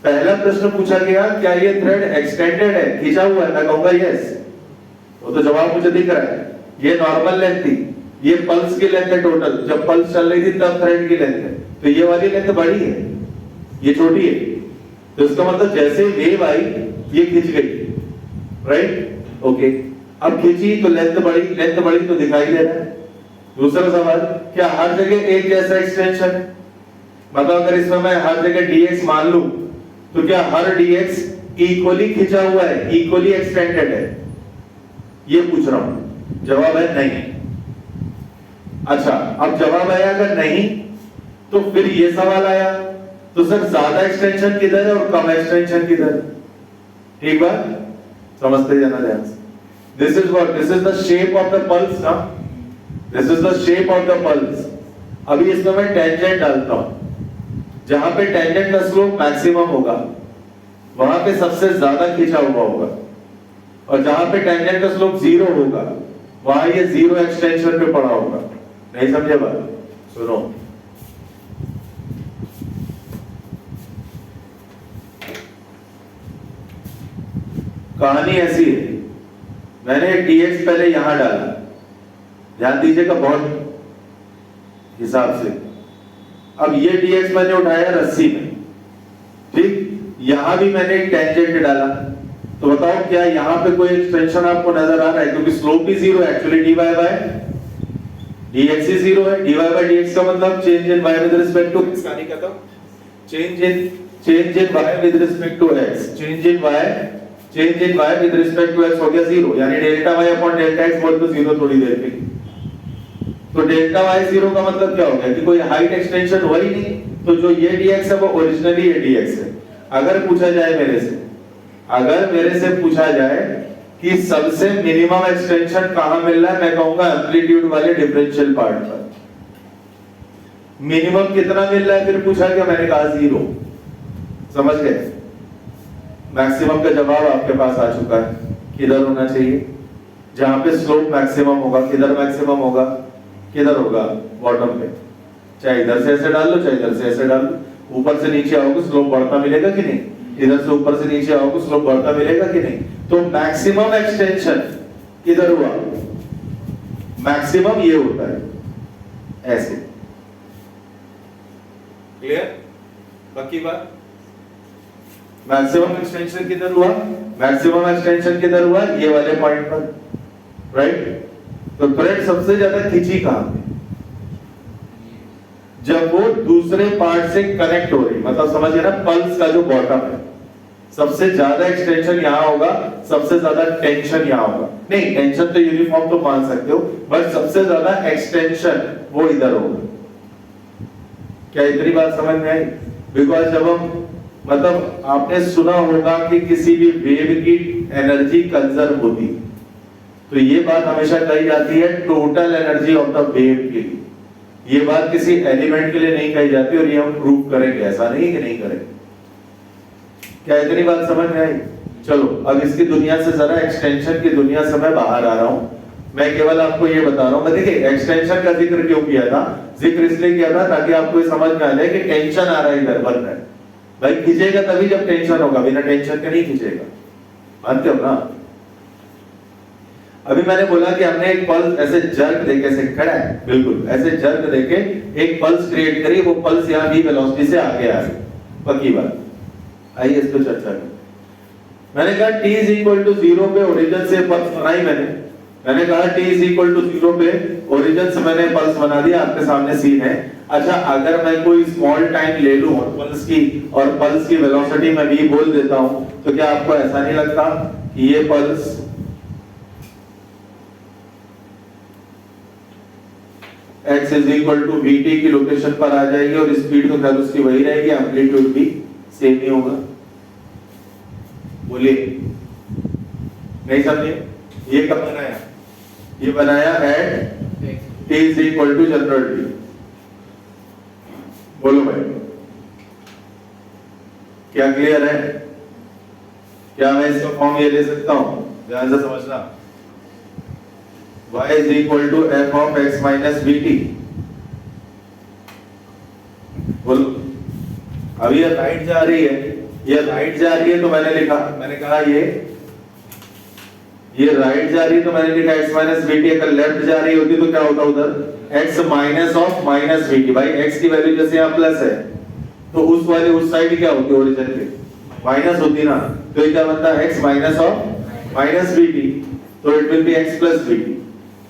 पहला प्रश्न पूछा गया क्या ये थ्रेड एक्सटेंडेड है, खींचा हुआ है? मैं कहूंगा यस, वो तो जवाब मुझे दिख रहा है। ये नॉर्मल लेंथ थी, ये पल्स की लेंथ है टोटल, जब पल्स चल रही थी तब थ्रेड की लेंथ है, तो ये वाली लेंथ बड़ी है, ये छोटी है, तो इसका मतलब जैसे वेव आई ये खिंच गई, राइट? ओके, अब खिंची तो लेंथ बड़ी तो दिखाई दे रहा है। दूसरा सवाल, क्या हर जगह एक जैसा एक्सटेंशन है? मतलब अगर इसमें मैं हर जगह dx मान लूं तो क्या हर dx इक्वली खिंचा हुआ है, इक्वली एक्सटेंडेड है? ये पूछ रहा हूं। जवाब है नहीं। अच्छा, अब जवाब आया अगर नहीं तो फिर ये सवाल आया तो सर ज्यादा एक्सटेंशन किधर है और कम एक्सटेंशन किधर है? ठीक बात समझते जाना ध्यान से। This is what, this is the shape of the pulse ना, this is the shape of the pulse. अभी इसमें मैं टेंजेंट डालता हूं, जहां पे टेंजेंट का स्लोप मैक्सिमम होगा वहां पे सबसे ज्यादा खींचा हुआ होगा, और जहां पे टेंजेंट का स्लोप जीरो होगा वहां ये जीरो एक्सटेंशन पे पड़ा होगा। नहीं समझे बात? सुनो, कहानी ऐसी है, मैंने dx पहले यहां डाला, ध्यान दीजिएगा बहुत हिसाब से। अब ये dx मैंने उठाया रस्सी में, ठीक, यहां भी मैंने एक टेंजेंट डाला, तो बताओ क्या यहां पे कोई एक्सटेंशन आपको नजर आ रहा है? क्योंकि स्लोप भी जीरो है, एक्चुअली dy बाय dx ही जीरो है। dy बाय dx का मतलब change in y with respect to x, कहानी खत्म। Change in y with respect to x, change in y with respect to x हो गया जीरो, यानी delta y upon delta x बोल तो जीरो थोड़ी देर के लिए। तो डेल्टा y जीरो का मतलब क्या हो गया कि कोई हाइट एक्सटेंशन हुआ ही नहीं, तो जो ये dx है वो ओरिजिनली ये dx है। अगर पूछा जाए मेरे से पूछा जाए कि सबसे मिनिमम एक्सटेंशन कहां मिल रहा है, मैं कहूंगा एम्पलीट्यूड वाले डिफरेंशियल पार्ट पर। मिनिमम कितना मिल रहा है फिर पूछा गया, मैंने कहा जीरो। समझ गए? मैक्सिमम का जवाब आपके पास आ चुका है, किधर होना चाहिए? जहां पे स्लोप मैक्सिमम होगा, किधर मैक्सिमम होगा? किधर होगा? बॉटम पे। चाहे इधर से ऐसे डाल लो, चाहे इधर से ऐसे डाल लो। ऊपर से नीचे आओगे स्लोप बढ़ता मिलेगा कि नहीं? इधर से ऊपर से नीचे आओगे स्लोप बढ़ता मिलेगा कि नहीं? तो मैक्सिमम एक्सटेंशन किधर हुआ? मैक्सिमम ये होता है ऐसे। क्लियर? बाकी बात, मैक्सिमम एक्सटेंशन किधर हुआ? मैक्सिमम एक्सटेंशन किधर हुआ? ये वाले पॉइंट पर, राइट? तो थ्रेड सबसे ज्यादा खींची कहां पे? जब वो दूसरे पार्ट से कनेक्ट हो रही, मतलब समझिए ना, पल्स का जो बॉटम है, सबसे ज्यादा एक्सटेंशन यहां होगा, सबसे ज्यादा टेंशन यहां होगा। नहीं, टेंशन तो यूनिफॉर्म तो मान सकते हो, बट सबसे ज्यादा एक्सटेंशन वो इधर होगा। क्या इतनी बात समझ में आई? बिकॉज जब हम, मतलब आपने सुना होगा कि किसी भी वेव की एनर्जी कंजर्व होती, तो ये बात हमेशा कही जाती है total energy of the wave के लिए। ये बात किसी एलिमेंट के लिए नहीं कही जाती, और ये हम प्रूव करेंगे, ऐसा नहीं कि नहीं करेंगे। क्या इतनी बात समझ में आई? चलो अब इसकी दुनिया से जरा, एक्सटेंशन की दुनिया से मैं बाहर आ रहा हूं। मैं केवल आपको ये बता रहा हूं। मैं देखिए एक्सटेंशन का जिक्र क्यों किया था? जिक्र इसलिए किया था ताकि आपको ये समझ में आ जाए कि टेंशन आ रहा है इधर, बन रहा है। भाई खींचेगा तभी जब टेंशन होगा, बिना टेंशन के नहीं खींचेगा। मानते हो ना? अभी मैंने बोला कि हमने एक पल्स ऐसे जर्क देके, ऐसे खड़ा है बिल्कुल ऐसे जर्क देके एक पल्स क्रिएट करी, वो पल्स यहां v वेलोसिटी से आगे आ रही। पक्की बात। आइए इस पर चर्चा करें। मैंने कहा t इज इक्वल टू 0 पे ओरिजिन से पल्स बनाई मैंने कहा t इज इक्वल टू 0 पे ओरिजिन से मैंने पल्स बना दिया। आपके सामने सीन है। अच्छा, अगर मैं कोई स्मॉल टाइम ले लूं पल्स की, और पल्स की वेलोसिटी मैं v बोल देता हूं, तो क्या आपको ऐसा नहीं लगता कि ये pulse x is equal to vt की लोकेशन पर आ जाएगी, और स्पीड तो खैर उसकी वही रहेगी, एम्पलीट्यूड भी सेम ही होगा। बोलिए, नहीं समझे? ये कब बनाया? ये बनाया at t is equal to general t। बोलो भाई, क्या क्लियर है? क्या मैं इसका फॉर्म ये ले सकता हूं? ध्यान से समझना। y is equal to f of x minus vt। बोलो। अब ये राइट जा रही है, ये राइट जा रही है, तो मैंने कहा ये राइट जा रही है, तो मैंने लिखा x minus vt। अगर लेफ्ट जा रही होती तो क्या होता उधर? x minus of minus vt। भाई x की वैल्यू जैसे यहाँ प्लस है, तो उस वाले उस साइड क्या होती है? ओरिजिन के माइनस होती ना, तो ये क्या बनता है? x minus of minus vt, तो it will be x plus vt।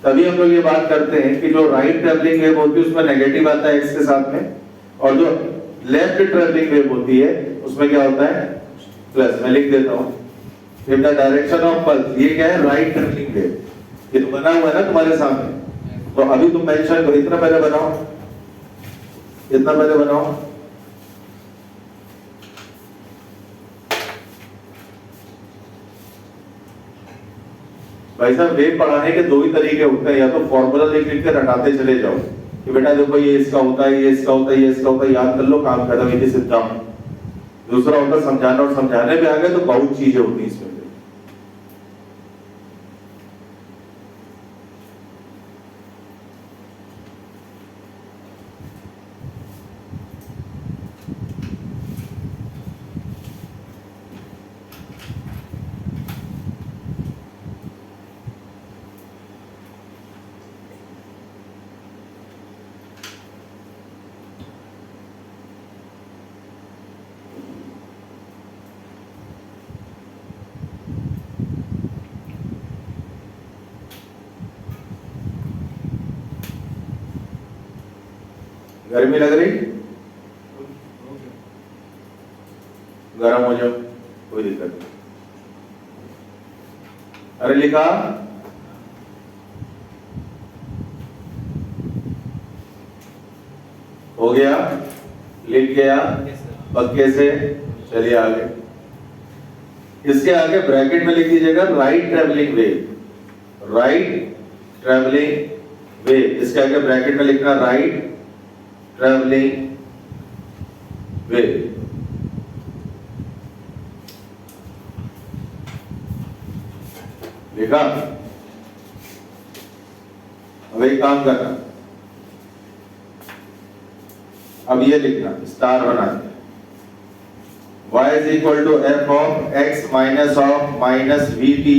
तभी हम लोग ये बात करते हैं कि जो राइट ट्रैवलिंग वेव होती है उसमें नेगेटिव आता है x के साथ में, और जो लेफ्ट ट्रैवलिंग वेव होती है उसमें क्या होता है? प्लस। मैं लिख देता हूं, in the direction of pulse. ये क्या है? Right travelling wave. ये तो बना हुआ है ना तुम्हारे सामने, तो अभी तुम मेंशन करो। इतना पहले बनाओ, इतना पहले बनाओ। भाई साहब, वेव पढ़ाने के दो ही तरीके होते हैं, या तो फॉर्मूला लिख लिख के रटाते चले जाओ कि बेटा देखो ये इसका होता है, ये इसका होता है, ये इसका होता है, याद कर लो, काम खत्म। ये सिद्धांत। दूसरा होता है समझाना, और समझाने पे आ गए तो बहुत चीजें होती है इसमें। गर्मी लग रही? गरम हो जाओ, कोई दिक्कत नहीं। अरे लिखा? हो गया? लिख गया पक्के से? चलिए आगे। इसके आगे ब्रैकेट में लिख दीजिएगा right travelling wave. Right travelling wave, इसके आगे ब्रैकेट में लिखना राइट ट्रैवलिंग वेव। लिखा? अब एक काम करना, अब ये लिखना, स्टार बना दिया। y is equal to f of x minus of minus vt,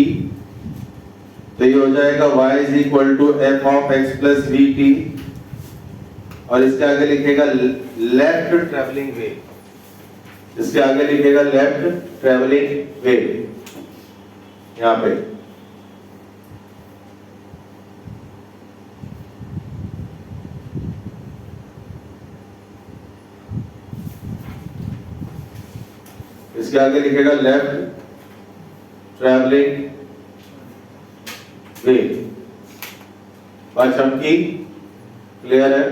तो ये हो जाएगा y is equal to f of x plus vt, और इसके आगे लिखेगा लेफ्ट ट्रैवलिंग वेव। इसके आगे लिखेगा लेफ्ट ट्रैवलिंग वेव। यहां पे इसके आगे लिखेगा लेफ्ट ट्रैवलिंग वे। बात चमकी, क्लियर है?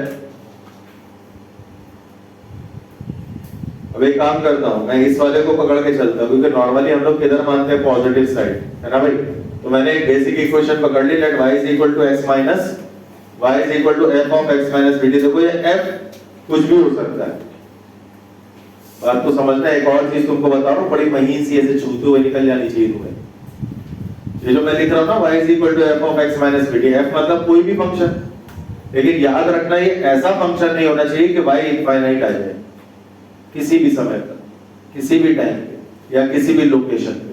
अब एक काम करता हूं, मैं इस वाले को पकड़ के चलता हूं, क्योंकि नॉर्मली हम लोग किधर मानते हैं, पॉजिटिव साइड, है ना भाई? तो मैंने एक बेसिक इक्वेशन पकड़ ली, late y is equal to x minus y is equal to f of x minus vt। देखो ये f कुछ भी हो सकता है, बात तो समझना। एक और चीज तुमको बता रहा हूँ, बड़ी महीन सी ऐसे छूते हुए निकल जानी चाहिए तुम्हें। ये जो मैं लिख रहा हूँ ना, y is equal to f of x minus vt, f मतलब कोई भी फंक्शन, लेकिन याद रखना ये ऐसा फंक्शन नहीं होना चाहिए कि y इनफाइनाइट आ जाए किसी भी समय पर, किसी भी टाइम पे या किसी भी लोकेशन पे।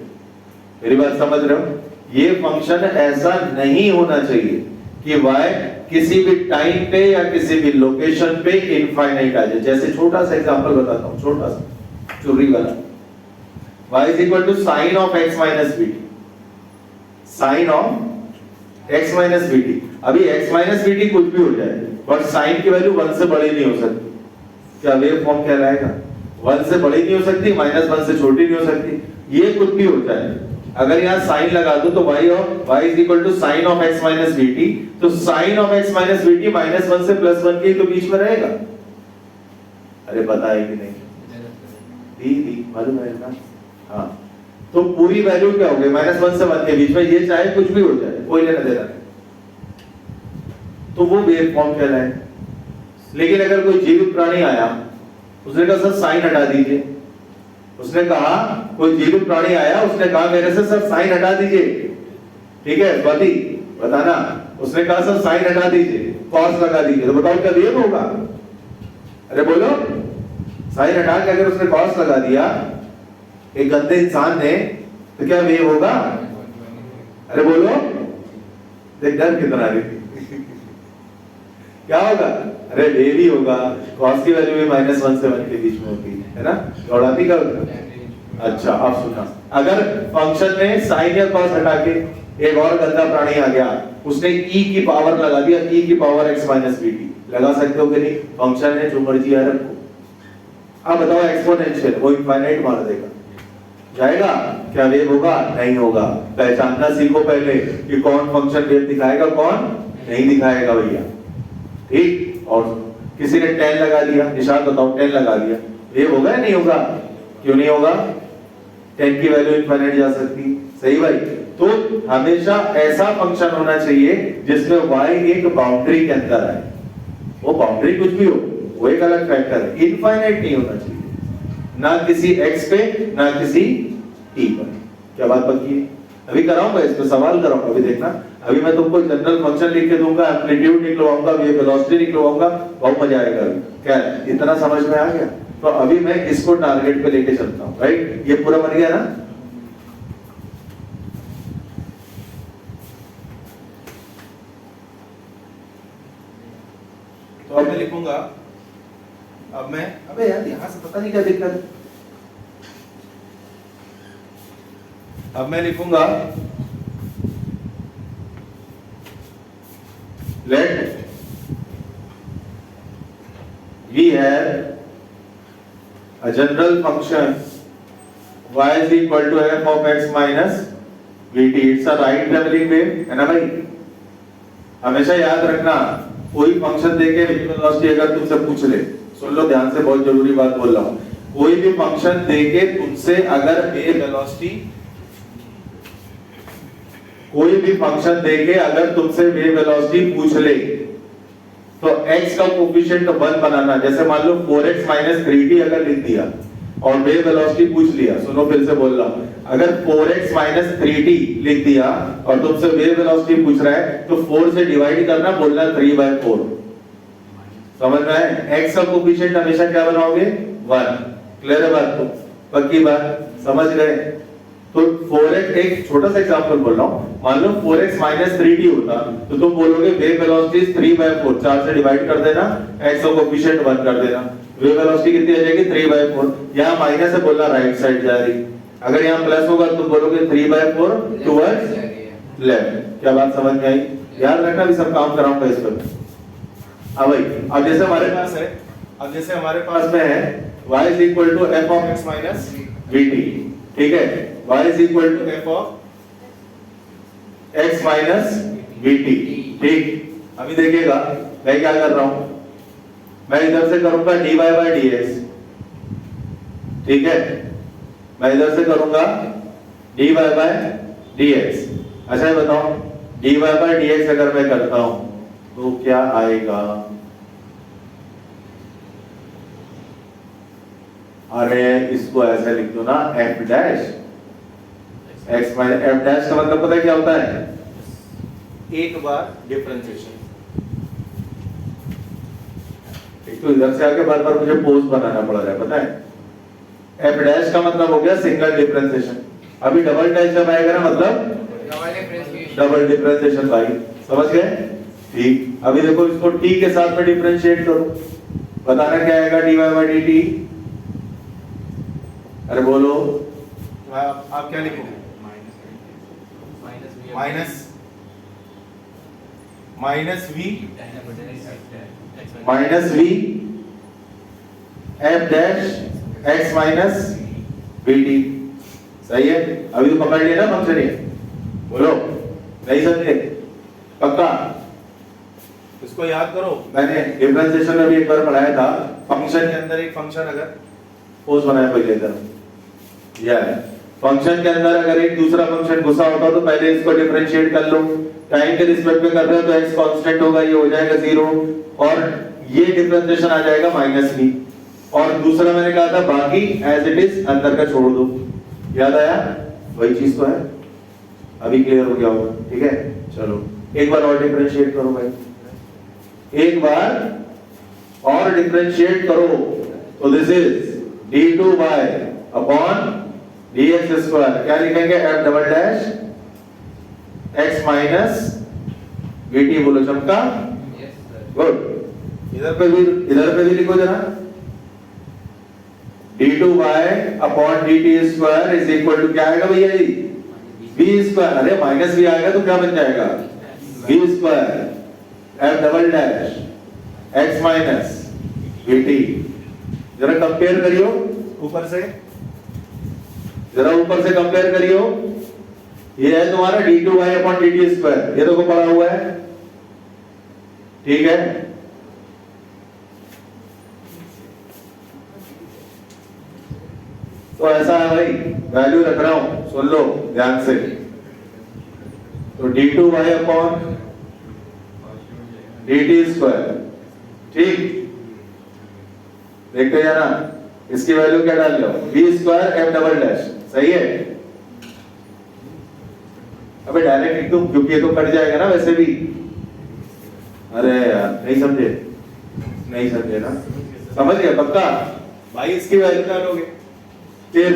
मेरी बात समझ रहे हो? ये फंक्शन ऐसा नहीं होना चाहिए कि y किसी भी टाइम पे या किसी भी लोकेशन पे इनफाइनाइट आ जाए। जैसे छोटा सा एग्जांपल बताता हूं, छोटा सा चुर्री वाला, y is equal to sin of x minus vt, sin of x minus vt। अभी x minus vt कुछ भी हो जाए, बट sin की वैल्यू 1 से बड़ी नहीं हो सकती। क्या वेव फॉर्म कहलाएगा? 1 से बड़ी नहीं हो सकती, -1 से छोटी नहीं हो सकती, ये कुछ भी होता है। अगर यहाँ साइन लगा दो तो y is equal to sin of x minus vt, तो sin of x minus vt -1 से +1 के तो बीच में रहेगा। अरे पता है कि नहीं? दी मालूम है ना? हाँ, तो पूरी वैल्यू क्या हो गई, -1 से 1 के बीच में, ये चाहे कुछ भी हो जाए, कोई लेना देना नहीं, तो वो वेव फॉर्म कहलाएगा। लेकिन अगर कोई जीवित प्राणी आया, उसने कहा सर साइन हटा दीजिए, उसने कहा कोई जीवित प्राणी आया, उसने कहा मेरे से सर साइन हटा दीजिए, ठीक है स्वाति बताना, उसने कहा सर साइन हटा दीजिए, कॉस लगा दीजिए, तो बताओ क्या वेव होगा? अरे बोलो, साइन हटा के अगर उसने कॉस लगा दिया एक गंदे इंसान ने, तो क्या वेव होगा? अरे बोलो, देख डर कितना रही थी क्या होगा? अरे वेव ही होगा, कॉस की वैल्यू भी -1 से 1 के बीच में होती है ना, दौड़ाती का होगा। अच्छा अब सुना, अगर फंक्शन में साइन या कॉस हटा के एक और गंदा प्राणी आ गया, उसने e की पावर लगा दिया, e की पावर x minus vt, लगा सकते हो कि नहीं? फंक्शन है जो मर्जी आ रखो। अब बताओ एक्सपोनेंशियल, वो इनफाइनाइट मार देगा, जाएगा? क्या वेव होगा? नहीं होगा। पहचानना सीखो पहले कि कौन फंक्शन वेव दिखाएगा, कौन नहीं दिखाएगा भैया, ठीक? और किसी ने 10 लगा दिया, निशान बताओ 10 लगा दिया, वेव होगा या नहीं होगा? क्यों नहीं होगा? 10 की वैल्यू इनफाइनाइट जा सकती, सही भाई? तो हमेशा ऐसा फंक्शन होना चाहिए जिसमें y एक बाउंड्री के अंदर आए, वो बाउंड्री कुछ भी हो, वो एक अलग फैक्टर है, इनफाइनाइट नहीं होना चाहिए, ना किसी x पे ना किसी t पर। क्या बात पक्की है? अभी कराऊंगा, इस पे सवाल कराऊंगा, अभी देखना। अभी मैं तुमको जनरल फंक्शन लिख के दूंगा, एम्पलीट्यूड निकलवाऊंगा, वेव वेलोसिटी निकलवाऊंगा, बहुत मजा आएगा। क्या इतना समझ में आ गया? तो अभी मैं इसको टारगेट पे लेके चलता हूं, राइट? ये पूरा बन गया ना? तो अब मैं लिखूंगा, अब मैं, अबे यार यहां से पता नहीं क्या दिक्कत है, अब मैं लिखूंगा let we have a general function y is equal to f of x minus vt, it's a right travelling wave, है ना भाई? हमेशा याद रखना, कोई फंक्शन देके वेलोसिटी अगर तुमसे पूछ ले, सुन लो ध्यान से, बहुत जरूरी बात बोल रहा हूं, कोई भी फंक्शन देके तुमसे अगर वेव वेलोसिटी, कोई भी फंक्शन देके अगर तुमसे वेव वेलोसिटी पूछ ले, तो x का कोफिशिएंट 1 बनाना। जैसे मान लो 4x minus 3t अगर लिख दिया और वेव वेलोसिटी पूछ लिया, सुनो फिर से बोल रहा हूं, अगर 4x minus 3t लिख दिया और तुमसे वेव वेलोसिटी पूछ रहा है, तो 4 से डिवाइड करना, बोलना 3/4, समझ में है? x का कोफिशिएंट हमेशा क्या बनाओगे? 1। क्लियर है बात? तो पक्की बात, समझ गए? तो 4x, एक छोटा सा एग्जांपल बोल रहा हूं, मान लो 4x minus 3t होता, तो तुम बोलोगे वेव वेलोसिटी 3/4, 4 से डिवाइड कर देना, x का कोफिशिएंट 1 कर देना, वेव वेलोसिटी कितनी आ जाएगी? 3/4। यहाँ माइनस है, बोलना राइट साइड जा रही, अगर यहाँ प्लस होगा तो बोलोगे 3/4 टुवर्ड्स लेफ्ट। क्या बात समझ में आई? याद रखना, भी सब काम कराऊंगा इस पर। अब भाई, अब जैसे हमारे पास है, अब जैसे हमारे पास में है y is equal to f of x minus VT, ठीक है। y is equal to f of x minus VT, ठीक। अभी देखिएगा मैं क्या कर रहा हूं, मैं इधर से करूंगा dy बाय dx, ठीक है। मैं इधर से करूंगा dy बाय dx। अच्छा ये बताओ dy बाय dx अगर मैं करता हूं तो क्या आएगा? अरे इसको ऐसे लिख दो ना, f dash x minus f dash का मतलब पता है क्या होता है? एक बार डिफरेंशिएशन। एक तो इधर से आके बार बार मुझे पोज बनाना पड़ रहा है, पता है। f डैश का मतलब हो गया सिंगल डिफरेंशिएशन। अभी डबल डैश जब आएगा ना मतलब डबल डिफरेंशिएशन भाई, समझ गए? ठीक। अभी देखो इसको t के साथ में डिफरेंशिएट करो, बताना क्या आएगा dy बाय dt। अरे बोलो आप क्या लिखोगे? Minus v f dash x minus vt, सही है। अभी तो पकड़ लिया ना फंक्शन ये, बोलो नहीं समझे? पक्का? इसको याद करो, मैंने डिफरेंशिएशन में भी एक बार पढ़ाया था। फंक्शन के अंदर एक फंक्शन अगर पोज बनाया पहले इधर, या फंक्शन के अंदर अगर एक दूसरा फंक्शन घुसा होता तो पहले इसको डिफरेंशिएट कर लो। टाइम के रिस्पेक्ट में कर रहे हो तो x कांस्टेंट होगा, ये हो जाएगा 0 और ये डिफरेंशिएशन आ जाएगा -v। और दूसरा मैंने कहा था बाकी एज इट इज अंदर का छोड़ दो। याद आया? वही चीज तो है। अभी क्लियर हो गया होगा, ठीक है। चलो एक बार और डिफरेंशिएट करो भाई, एक बार और डिफरेंशिएट करो तो this is d2y upon dx square. क्या लिखेंगे? f double dash x minus vt। बोलो चमका? गुड। इधर पे भी लिखो जरा, d2y upon dt square is equal to क्या आएगा भैया जी? v square. अरे माइनस v आएगा तो क्या बन जाएगा? v square f double dash x minus vt। जरा कंपेयर करियो ऊपर से, जरा ऊपर से कंपेयर करियो। ये है तुम्हारा d2y अपॉन dt स्क्वायर, ये देखो पड़ा हुआ है, ठीक है। तो ऐसा है भाई, वैल्यू रख रहा हूं, सुन लो ध्यान से। तो d2y अपॉन dt स्क्वायर, ठीक। देखते जाना इसकी वैल्यू क्या डाल लो, v square f double dash, सही है। अबे डायरेक्ट लिख दूं क्योंकि ये तो कट जाएगा ना वैसे भी। अरे यार नहीं समझे, नहीं समझे ना? समझ गए पक्का? भाई इसकी वैल्यू डालोगे, फिर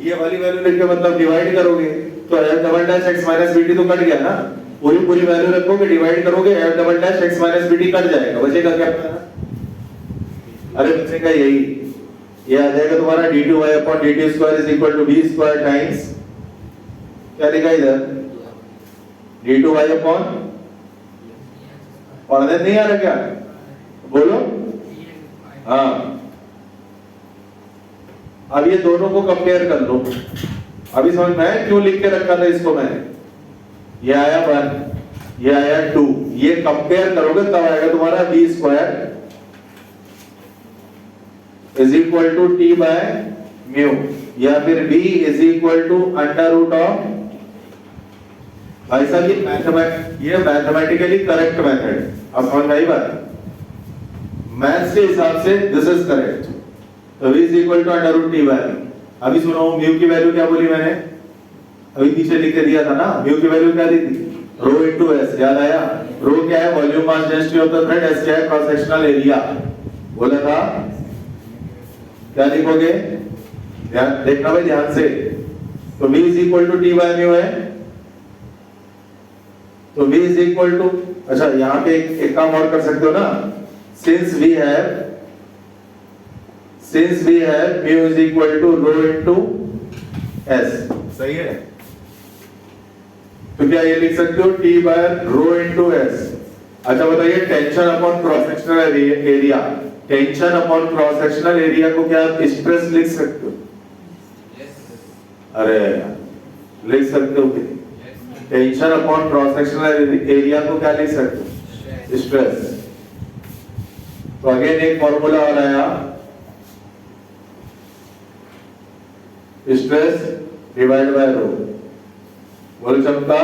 ये वाली वैल्यू लिख के मतलब डिवाइड करोगे तो f double dash x minus vt तो कट गया ना। पूरी वैल्यू रखोगे, डिवाइड करोगे, f double dash x minus vt cut जाएगा, बचेगा क्या अपना? अरे बचेगा यही, ये आ जाएगा तुम्हारा d2y upon dt square is equal to v square times क्या लिखा इधर? d2y अपॉन, पढ़ने नहीं आ रहा क्या? बोलो। हाँ, अब ये दोनों को कंपेयर कर लो। अभी समझ में क्यों लिख के रखा था इसको मैंने? ये आया 1, ये आया 2, ये कंपेयर करोगे तब आएगा तुम्हारा v square is equal to t by mu, या फिर v is equal to under root of. भाई साहब ये मैथमेटिकली करेक्ट मेथड, अब समझ में आई बात? मैथ्स के हिसाब से दिस इज करेक्ट। तो v is equal to under root t by. अभी सुनो म्यू की वैल्यू क्या बोली मैंने? अभी पीछे लिख के दिया था ना, म्यू की वैल्यू क्या दी थी? रो इनटू s। याद आया? रो क्या है? Volume mass density of the thread, s क्या है? Cross sectional area. बोला था क्या लिखोगे? ध्यान देखना भाई ध्यान से। तो v is equal to t by mu है, तो v इज इक्वल टू, अच्छा यहाँ पे एक काम और कर सकते हो ना, since we have mu is equal to rho into s, सही है। तो क्या ये लिख सकते हो t बाय रो इनटू s। अच्छा बताइए tension upon cross sectional area, tension upon cross sectional area को क्या आप स्ट्रेस लिख सकते हो? अरे लिख सकते हो कि नहीं? Tension upon cross sectional area को क्या लिख सकते हो? स्ट्रेस। तो अगेन एक फॉर्मूला और आया, स्ट्रेस डिवाइड बाय रो। बोल चमका,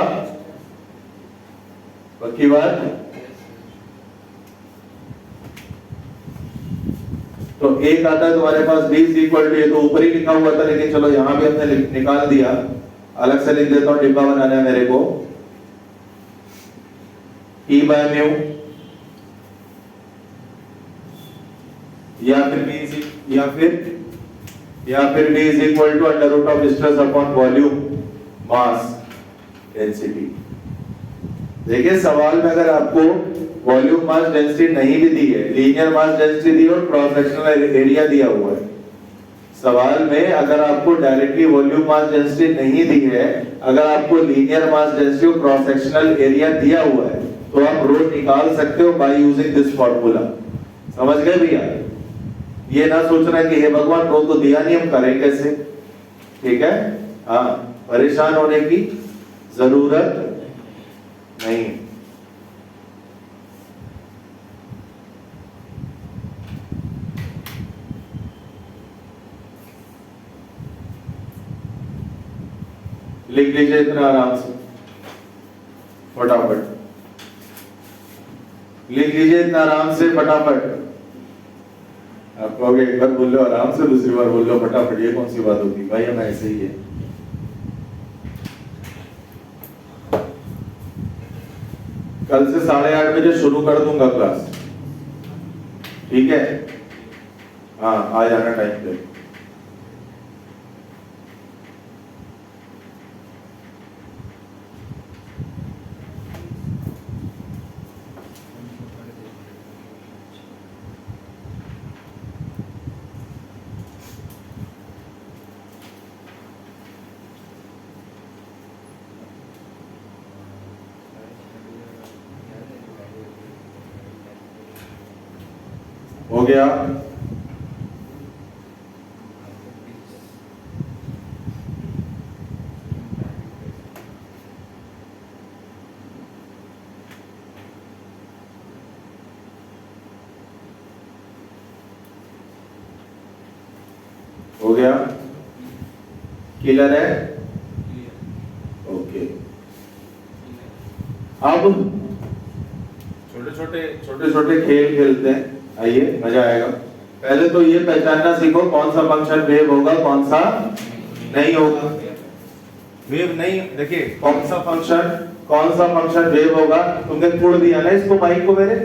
पक्की बात? तो एक आता है तुम्हारे पास d इज इक्वल टू, ये तो ऊपर ही लिखा हुआ था लेकिन चलो यहां भी हमने निकाल दिया, अलग से लिख देता हूं, डिब्बा बनाना है मेरे को। E बाय म्यू या फिर d is equal to under root of stress upon volume mass density. देखिए सवाल में अगर आपको वॉल्यूम मास डेंसिटी नहीं भी दी है, लीनियर मास डेंसिटी दी और क्रॉस सेक्शनल एरिया दिया हुआ है। सवाल में अगर आपको डायरेक्टली वॉल्यूम मास डेंसिटी नहीं दी है, अगर आपको लीनियर मास डेंसिटी और क्रॉस सेक्शनल एरिया दिया हुआ है, तो आप रो निकाल सकते हो बाय यूजिंग दिस फार्मूला। समझ गए भैया? ये ना सोचना कि हे भगवान रो तो दिया नहीं, हम करें कैसे। ठीक है? हाँ, परेशान होने की जरूरत नहीं। लिख लीजिए इतना आराम से, फटाफट लिख लीजिए इतना आराम से, फटाफट। आप कहोगे एक बार बोल लो आराम से, दूसरी बार बोल लो फटाफट, ये कौन सी बात होती भाई? हम ऐसे ही है। कल से 8:30 बजे शुरू कर दूंगा क्लास, ठीक है? हाँ, आ जाना टाइम पे। हो गया? हो गया? क्लियर है? ओके। अब छोटे छोटे खेल खेलते हैं, आइए मजा आएगा। पहले तो ये पहचानना सीखो कौन सा फंक्शन वेव होगा, कौन सा नहीं होगा। वेव नहीं, देखिए कौन सा फंक्शन वेव होगा। तुमने छोड़ दिया ना इसको, माइक को मेरे,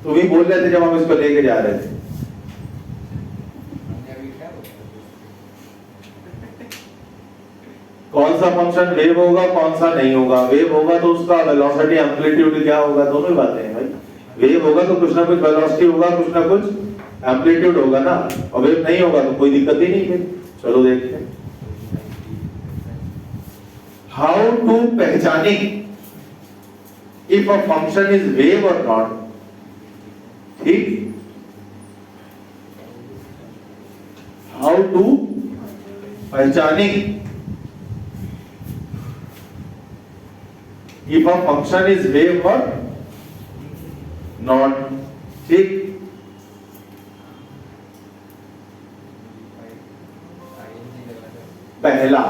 तुम ही बोल रहे थे जब हम इसको लेके जा रहे थे। कौन सा फंक्शन वेव होगा, कौन सा नहीं होगा। वेव होगा तो उसका वेलोसिटी एम्पलीट्यूड क्या होगा, दोनों ही बातें हैं भाई। वेव होगा तो कुछ ना कुछ वेलोसिटी होगा, कुछ ना कुछ एम्पलीट्यूड होगा ना, और वेव नहीं होगा तो कोई दिक्कत ही नहीं है। चलो देखते हैं हाउ टू पहचानिंग if a function is wave और नॉट। ठीक, हाउ टू पहचानिंग if a function is wave or not। ठीक, पहला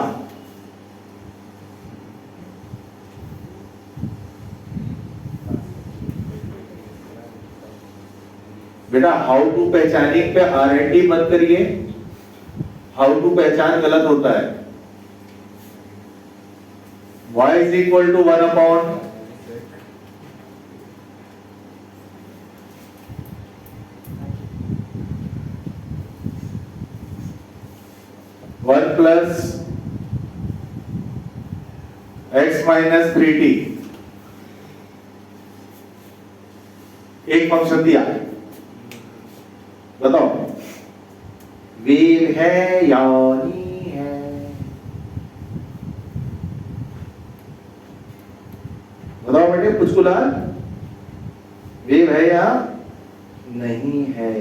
बेटा हाउ टू पहचानिंग पे R&D मत करिए, हाउ टू पहचान गलत होता है। y is equal to 1 upon 1 plus x minus 3t। एक फंक्शन दिया, बताओ वेव है या नहीं है। बताओ बेटे पुचकुलाल, वेव है या नहीं है।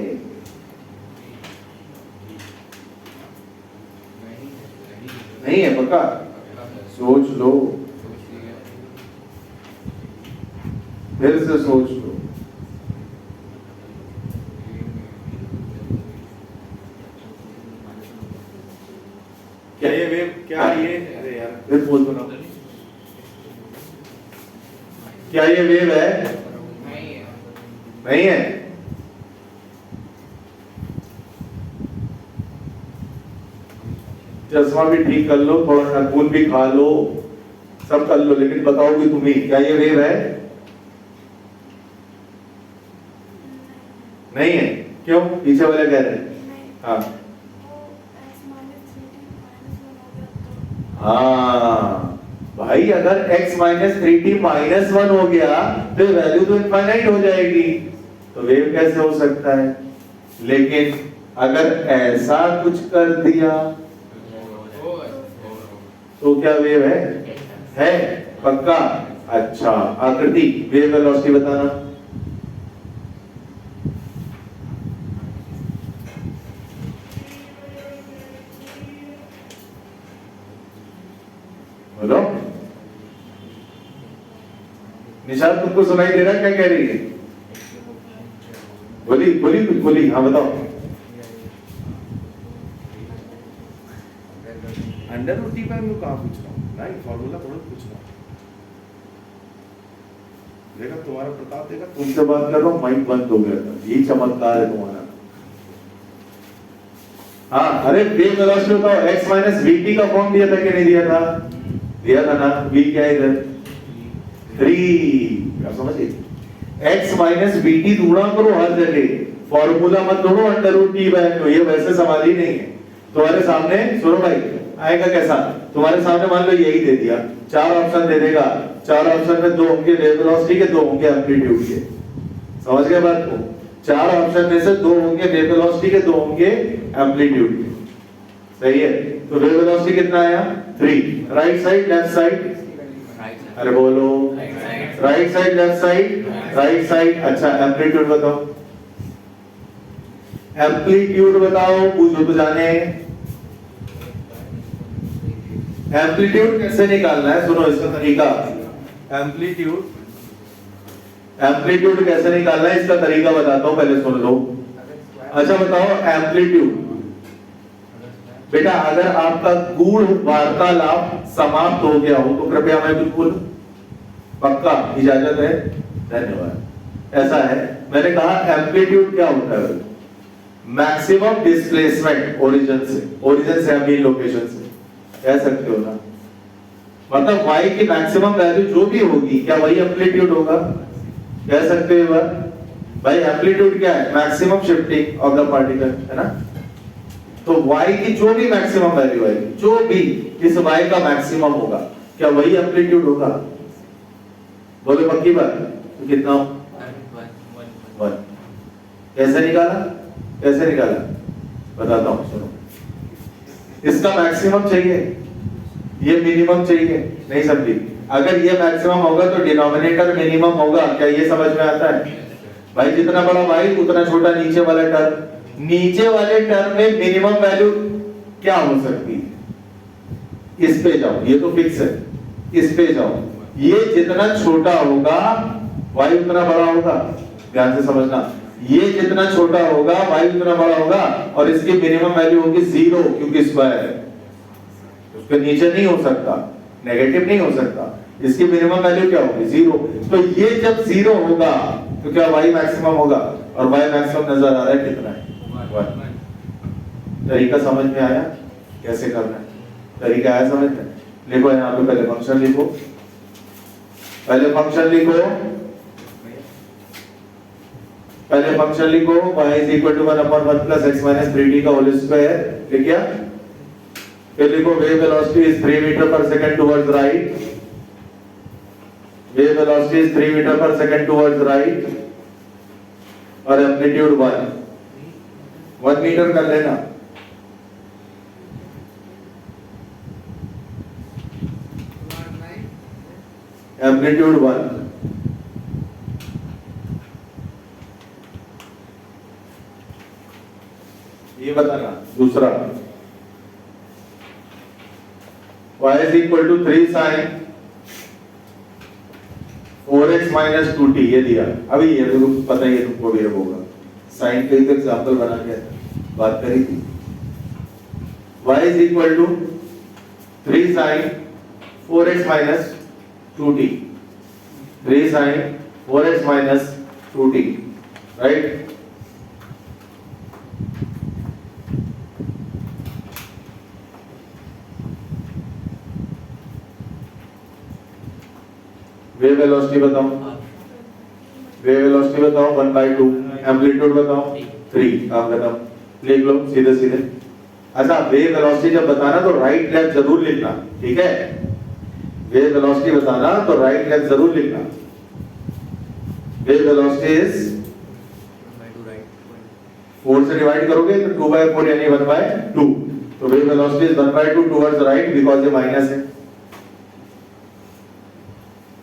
नहीं है पक्का? सोच लो, फिर से सोच लो। क्या ये वेव, क्या ये, अरे यार फिर बोल दो ना, क्या ये वेव है? नहीं है। नहीं है। चश्मा भी ठीक कर लो, थोड़ा नखून भी खा लो, सब कर लो, लेकिन बताओगे तुम ही, क्या ये वेव है? नहीं है। क्यों? पीछे वाले कह रहे हैं। हाँ हाँ भाई, अगर x माइनस 3t माइनस 1 हो गया तो वैल्यू तो इनफाइनाइट हो जाएगी, तो वेव कैसे हो सकता है? लेकिन अगर ऐसा कुछ कर दिया तो क्या वेव है? है पक्का? अच्छा, आकृति वेव वेलोसिटी बताना। बोलो निशाद, तुमको सुनाई दे रहा है क्या कह रही है? बोली बोली कुछ बोली, हाँ बताओ। अंडर रूट टी पर मैं कहाँ पूछ रहा हूँ, नहीं फॉर्मूला थोड़ा पूछ रहा हूँ। देखा तुम्हारा प्रताप, देखा तुमसे बात कर रहा हूँ, माइक बंद हो गया था, यही चमत्कार है तुम्हारा। हाँ, अरे वेव वेलोसिटी बताओ, x माइनस vt का फॉर्म दिया था कि नहीं दिया था? दिया था ना। v क्या है इधर? 3, क्या समझे? x माइनस vt गुणा करो हर जगह, फॉर्मूला मत ढूंढो under root T by no, ये वैसे सवाल ही नहीं है। तुम्हारे सामने सुनो भाई, आएगा कैसा? तुम्हारे सामने मान लो यही दे दिया, 4 ऑप्शन दे देगा, 4 ऑप्शन में 2 होंगे वेव वेलोसिटी के, 2 होंगे एम्पलीट्यूड के। समझ गए बात को? 4 ऑप्शन में से 2 होंगे वेव वेलोसिटी के, 2 होंगे एम्पलीट्यूड के। सही है? तो वेव वेलोसिटी कितना आया? 3। Right side left side? अरे बोलो, right side left side? Right side. अच्छा, एम्पलीट्यूड बताओ, एम्पलीट्यूड बताओ, पूछो तो जाने। एम्पलीट्यूड कैसे निकालना है? सुनो इसका तरीका। एम्पलीट्यूड कैसे निकालना है इसका तरीका बताता हूं, पहले सुन लो। अच्छा बताओ, एम्पलीट्यूड बेटा, अगर आपका गूढ़ वार्तालाप समाप्त हो गया हो तो कृपया मैं कुछ बोलूं? पक्का इजाजत है? धन्यवाद। ऐसा है, मैंने कहा एम्पलीट्यूड क्या होता है? मैक्सिमम डिस्प्लेसमेंट ओरिजिन से या मेन लोकेशन से, कह सकते हो ना? मतलब y की मैक्सिमम वैल्यू जो भी होगी, क्या वही एम्पलीट्यूड होगा? कह सकते हो भाई, एम्पलीट्यूड क्या है? Maximum shifting of the particle, है ना? तो y की जो भी मैक्सिमम वैल्यू है, जो भी इस y का मैक्सिमम होगा, क्या वही एम्पलीट्यूड होगा? बोलो पक्की बात। तो कितना? 1। कैसे निकाला? कैसे निकाला बताता हूं, सुनो। इसका मैक्सिमम चाहिए, ये मिनिमम चाहिए, नहीं समझी? अगर ये मैक्सिमम होगा तो डिनोमिनेटर मिनिमम होगा, क्या ये समझ में आता है? भाई जितना बड़ा y उतना छोटा नीचे वाला टर्म, नीचे वाले टर्म में मिनिमम वैल्यू क्या हो सकती है? इस पे जाओ, ये तो फिक्स है, इस पे जाओ, ये जितना छोटा होगा y उतना बड़ा होगा। ध्यान से समझना, ये जितना छोटा होगा y उतना बड़ा होगा, और इसकी मिनिमम वैल्यू होगी 0, क्योंकि स्क्वायर है, उसके नीचे नहीं हो सकता, नेगेटिव नहीं हो सकता। इसकी मिनिमम वैल्यू क्या होगी? 0। तो ये जब 0 होगा तो क्या y मैक्सिमम होगा? और y मैक्सिमम नजर आ रहा है कितना है? 1। तरीका समझ में आया कैसे करना है? तरीका आया समझ में? लिखो यहाँ पे, पहले फंक्शन लिखो, पहले फंक्शन लिखो, पहले फंक्शन लिखो, y is equal to 1/1 plus x minus 3t का होल स्क्वायर। लिख गया? फिर लिखो wave velocity is 3 metre per second towards right, wave velocity is 3 metre per second towards right, और एम्पलीट्यूड 1 मीटर कर लेना। एम्पलीट्यूड 1। ये बताना। दूसरा y is equal to 3 sin 4x minus 2t ये दिया। अभी ये तो पता ही है तुमको भी होगा, साइन का एक एग्जांपल बना के बात करी थी। y is equal to 3 sin 4x minus 2t, 3 sin 4x minus 2t, right? Wave velocity बताओ, वेव वेलोसिटी बताओ 1/2, एम्पलीट्यूड बताओ 3, काम खत्म, लिख लो सीधे सीधे। अच्छा, वेव वेलोसिटी जब बताना तो राइट लेफ्ट जरूर लिखना, ठीक है? वेव वेलोसिटी बताना तो राइट लेफ्ट जरूर लिखना। वेव वेलोसिटी इज 4 से डिवाइड करोगे तो 2/4 यानी 1/2, तो wave velocity is 1/2 towards right because ये माइनस है।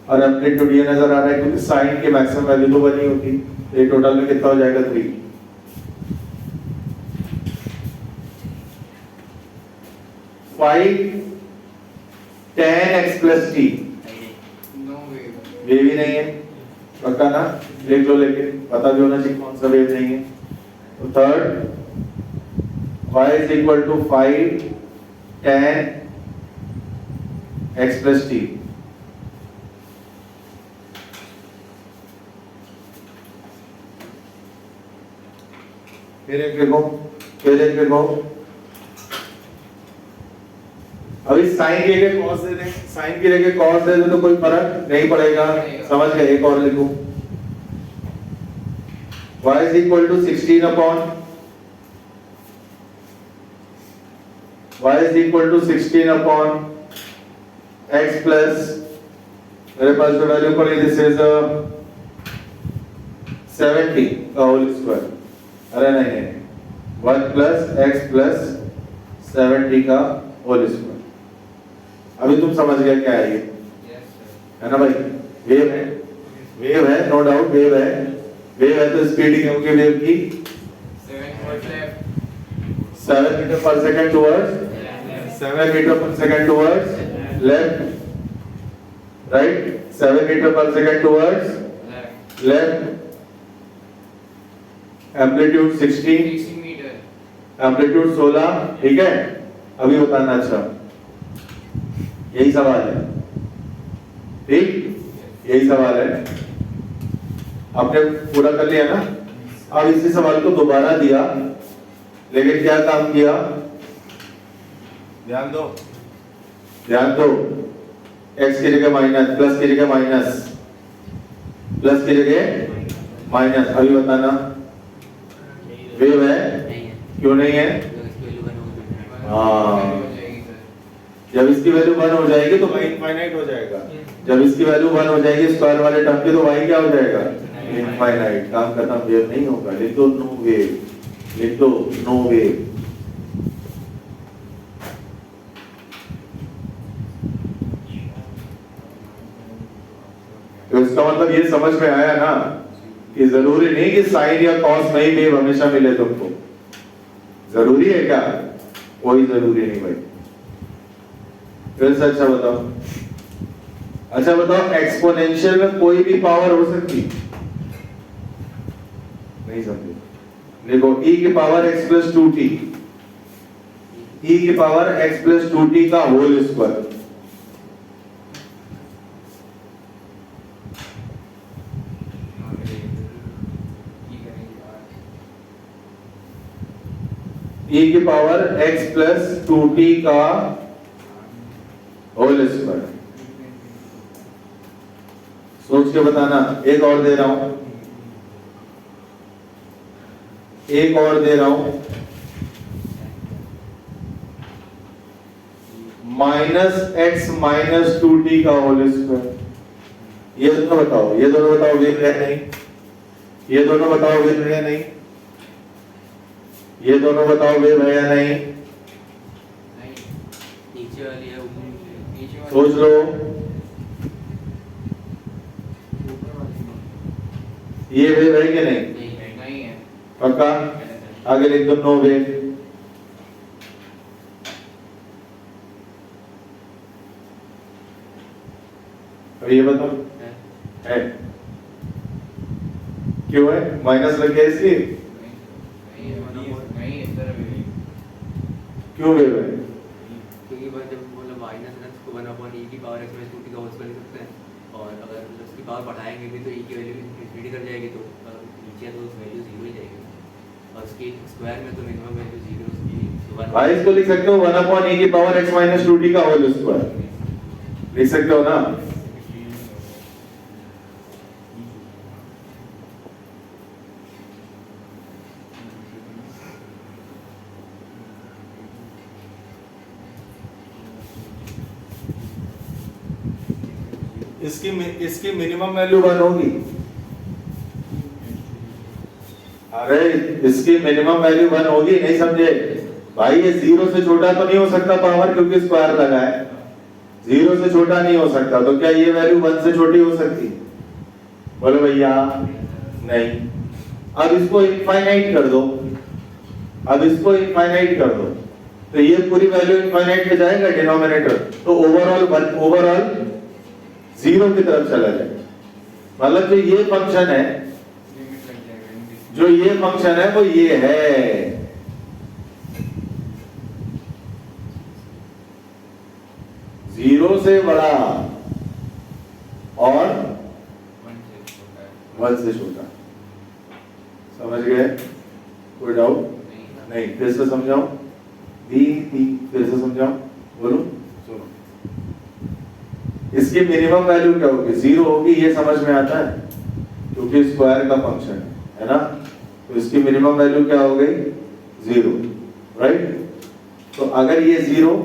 और एम्पलीट्यूड ये नजर आ रहा है क्योंकि साइन की मैक्सिमम वैल्यू तो बनी होती, तो ये टोटल में कितना हो जाएगा 3। 5 tan x plus t, no wave, wave ही नहीं है, पक्का ना? लिख लो, लेकिन पता भी होना चाहिए कौन सा वेव नहीं है। तो third y is equal to 5 tan x plus t। फिर एक लिखो, फिर एक लिखो। अभी साइन की जगह कॉस दे दें, साइन की जगह कॉस दे दें तो कोई फर्क नहीं पड़ेगा, समझ गए? एक और लिखो, y is equal to 16 upon x plus, मेरे पास जो वैल्यू पड़ी दिस इज 70 का होल स्क्वायर, अरे नहीं 1 प्लस एक्स प्लस 70 का होल स्क्वायर। अभी तुम समझ गए क्या है ये, यस सर, है ना भाई? वेव है, वेव है, नो डाउट वेव है, वेव है तो स्पीड होगी वेव की 7 left, 7 metre per second towards, 7 metre per second towards left, right? 7 metre per second towards left, left, amplitude 16, 60 metre, amplitude 16, ठीक है? अभी बताना, अच्छा यही सवाल है, ठीक? यही सवाल है, आपने पूरा कर लिया ना? अब इसी सवाल को दोबारा दिया, लेकिन क्या काम किया? ध्यान दो, ध्यान दो। x की जगह माइनस, प्लस की जगह माइनस, प्लस की जगह माइनस। अभी बताना, वेव है? क्यों नहीं है? हाँ, हो जाएगी सर, जब इसकी वैल्यू 1 हो जाएगी तो y इनफाइनाइट हो जाएगा। जब इसकी वैल्यू 1 हो जाएगी स्क्वायर वाले टर्म की तो y क्या हो जाएगा? इनफाइनाइट। काम खत्म, वेव नहीं होगा। लिख दो नो वेव, लिख दो नो वेव। तो इसका मतलब ये समझ में आया ना कि जरूरी नहीं कि साइन या कॉस में ही वेव हमेशा मिले तुमको। जरूरी है क्या? कोई जरूरी नहीं भाई। फिर से अच्छा बताओ, अच्छा बताओ, एक्सपोनेंशियल में कोई भी पावर हो सकती? नहीं समझे? देखो e की power x plus 2t, e की पावर x प्लस 2t का होल स्क्वायर, e की पावर x प्लस 2t का होल स्क्वायर। सोच के बताना। एक और दे रहा हूं, एक और दे रहा हूं, माइनस एक्स माइनस 2t का होल स्क्वायर। ये दोनों बताओ, ये दोनों बताओ वेव है नहीं? ये दोनों बताओ वेव है या नहीं? ये दोनों बताओ वेव है या नहीं? नीचे वाली है, नीचे वाली सोच लो, ये वेव है कि नहीं? नहीं है, पक्का? आगे लिख दो नो वेव। अब ये बताओ है क्यों है माइनस लग गया इसलिए नहीं इधर भी क्यों वेव है क्योंकि भाई जब मतलब माइनस है तो 1/e की पावर x माइनस 2t का होल स्क्वायर लिख सकते हैं और अगर उसकी पावर बढ़ाएंगे भी तो e की वैल्यू इंफिनिटी कर जाएगी तो नीचे तो वैल्यू 0 ही जाएगी और उसकी स्क्वायर में तो मिनिमम वैल्यू 0 उसकी 1 भाई इसको लिख सकते हो 1/e की पावर x माइनस 2t का होल स्क्वायर लिख सकते हो ना इसकी मिनिमम वैल्यू 1 होगी अरे इसकी मिनिमम वैल्यू 1 होगी नहीं समझे भाई ये 0 से छोटा तो नहीं हो सकता पावर क्योंकि स्क्वायर लगा है 0 से छोटा नहीं हो सकता तो क्या ये वैल्यू 1 से छोटी हो सकती बोलो भैया नहीं अब इसको इनफाइनाइट कर दो अब इसको इनफाइनाइट कर दो तो ये पूरी वैल्यू इनफाइनाइट पे जाएगा डिनोमिनेटर तो ओवरऑल 0 की तरफ चला जाए मतलब जो ये फंक्शन है लिमिट लग जाएगा जो ये फंक्शन है वो ये है जीरो से बड़ा और 1 से छोटा है 1 से छोटा समझ गए कोई डाउट नहीं नहीं फिर से समझाऊं फिर से समझाऊं बोलो सुनो इसकी मिनिमम वैल्यू क्या होगी 0 होगी ये समझ में आता है क्योंकि स्क्वायर का फंक्शन है ना तो इसकी मिनिमम वैल्यू क्या हो गई 0 राइट तो अगर ये 0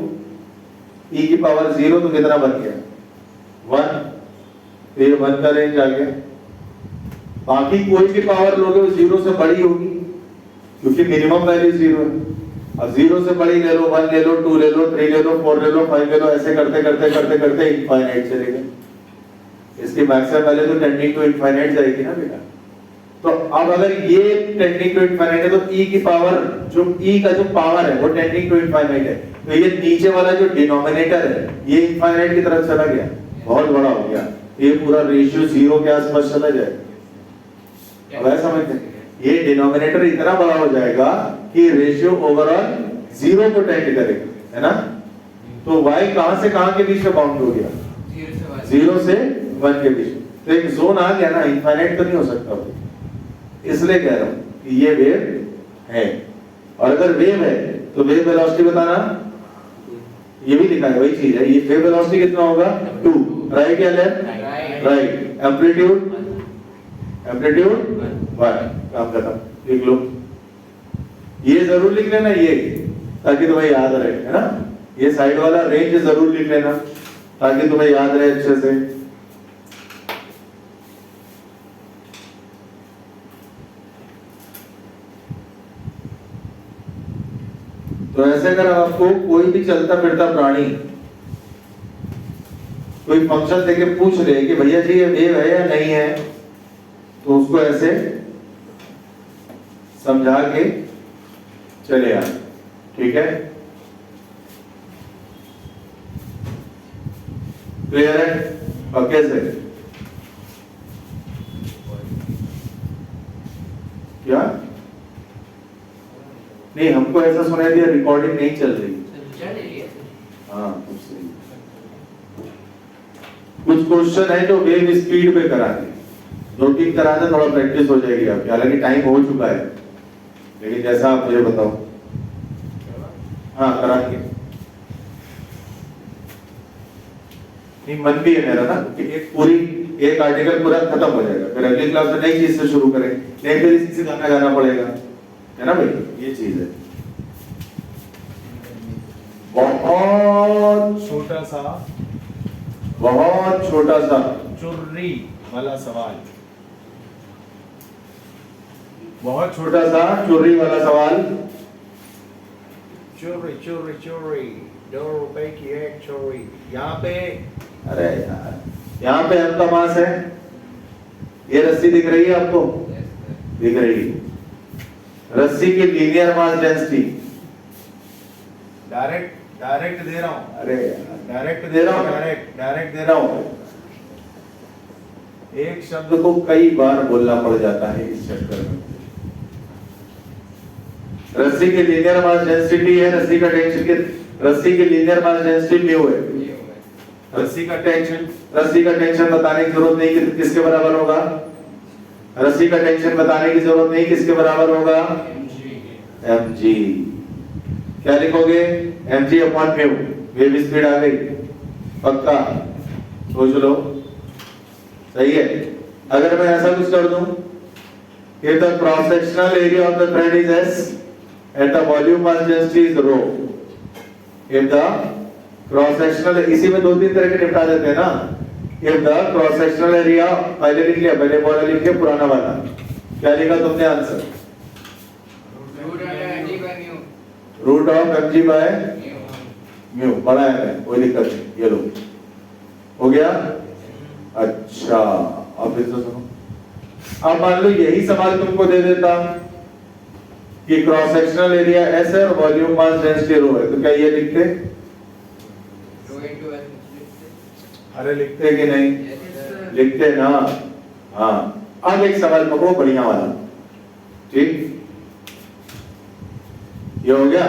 e की पावर 0 तो कितना बन गया 1 तो ये 1 का रेंज आ गया बाकी कोई भी पावर लोगे वो 0 से बड़ी होगी क्योंकि मिनिमम वैल्यू 0 है अब 0 से बड़ी ले लो 1 ले लो 2 ले लो 3 ले लो 4 ले लो 5 ले लो ऐसे करते करते करते करते इनफाइनाइट चलेगा इसकी मैक्सिमम वैल्यू तो टेंडिंग टू इनफाइनाइट जाएगी ना बेटा तो अब अगर ये टेंडिंग टू इनफाइनाइट है तो e की पावर जो e का जो पावर है वो टेंडिंग टू इनफाइनाइट है तो ये नीचे वाला जो डिनोमिनेटर है ये इनफाइनाइट की तरफ चला गया बहुत बड़ा हो गया ये पूरा रेशियो 0 के आसपास चला जाएगा अब ऐसा समझते हैं ये डिनोमिनेटर इतना बड़ा हो जाएगा कि रेशियो ओवरऑल 0 को टेंड करेगा है ना तो y कहां से कहां के बीच में बाउंड हो गया 0 से 1 के बीच तो एक जोन आ गया ना इनफाइनाइट तो नहीं हो सकता इसलिए कह रहा हूं कि ये वेव है और अगर वेव है तो वेव वेलोसिटी बताना ये भी लिखा है वही चीज है ये वेव वेलोसिटी कितना होगा 2 राइट या लेफ्ट राइट एम्पलीट्यूड 1 काम खत्म लिख लो ये जरूर लिख लेना ये ताकि तुम्हें याद रहे है ना ये साइड वाला रेंज जरूर लिख लेना ताकि तुम्हें याद रहे अच्छे से तो ऐसे अगर आपको कोई भी चलता फिरता प्राणी कोई फंक्शन देके पूछ ले कि भैया जी ये वेव है या नहीं है तो उसको ऐसे समझा के चले आए ठीक है क्लियर है और कैसे क्या नहीं हमको ऐसा सुनाई दिया रिकॉर्डिंग नहीं चल रही हाँ कुछ सही कुछ क्वेश्चन है जो वेव स्पीड पे करा दे 2-3 करा दे थोड़ा प्रैक्टिस हो जाएगी आपकी हालांकि टाइम हो चुका है लेकिन जैसा आप मुझे बताओ हाँ कराएंगे नहीं मन भी है मेरा ना कि एक आर्टिकल पूरा खत्म हो जाएगा फिर अगली क्लास में नई चीज से शुरू करें नहीं फिर इसी से गाना गाना पड़ेगा है ना भाई ये चीज है बहुत छोटा सा चुर्री वाला सवाल बहुत छोटा सा चोरी वाला सवाल चोरी चोरी चोरी 2 रुपए की एक चोरी यहाँ पे अरे यार यहाँ पे आपका मास है ये रस्सी दिख रही है आपको दिख रही है रस्सी की लीनियर मास डेंसिटी डायरेक्ट दे रहा हूँ अरे डायरेक्ट दे रहा हूँ डायरेक्ट दे रहा हूँ एक शब्द को कई बार बोलना पड़ जाता है इस चक्कर में। रस्सी की लीनियर मास डेंसिटी है, रस्सी का लीनियर मास डेंसिटी म्यू है। ये होगा रस्सी का टेंशन बताने की जरूरत नहीं कि किसके बराबर होगा। रस्सी का टेंशन बताने की जरूरत नहीं किसके बराबर होगा, mg। क्या लिखोगे, mg upon mu. Wave speed आ गई, पक्का सोच लो, सही है। अगर मैं ऐसा कुछ कर दूं कि the cross sectional area of the thread is s at the volume mass density is ρ, if the cross sectional, इसी में दो तीन तरह के निपटा देते हैं ना। if the cross sectional area, पहले लिख लिया, पहले वाला लिख के पुराना वाला, क्या लिखा तुमने answer, root of mg by mu, पढ़ा है मैं, कोई दिक्कत नहीं, ये लो हो गया। अच्छा अब फिर तो सुनो, अब मान लो यही सवाल तुमको दे देता कि क्रॉस सेक्शनल एरिया s है और वॉल्यूम मास डेंसिटी ρ है, तो क्या ये लिखते, अरे लिखते कि नहीं, लिखते ना। हाँ, अब एक सवाल पकड़ो बढ़िया वाला, ठीक, ये हो गया।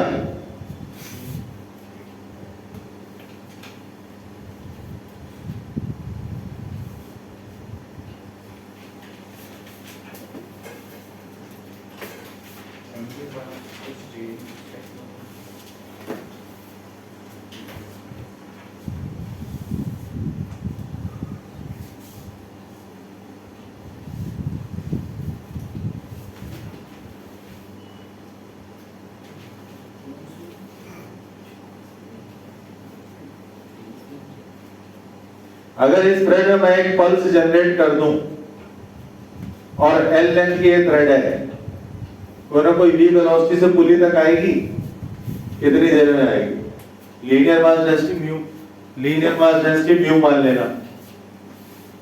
अगर इस थ्रेड में मैं एक पल्स जनरेट कर दूं और L लेंथ की ये थ्रेड है, कोई ना कोई v वेलोसिटी से पुली तक आएगी, कितनी देर में आएगी, linear mass density mu, linear mass density mu मान लेना,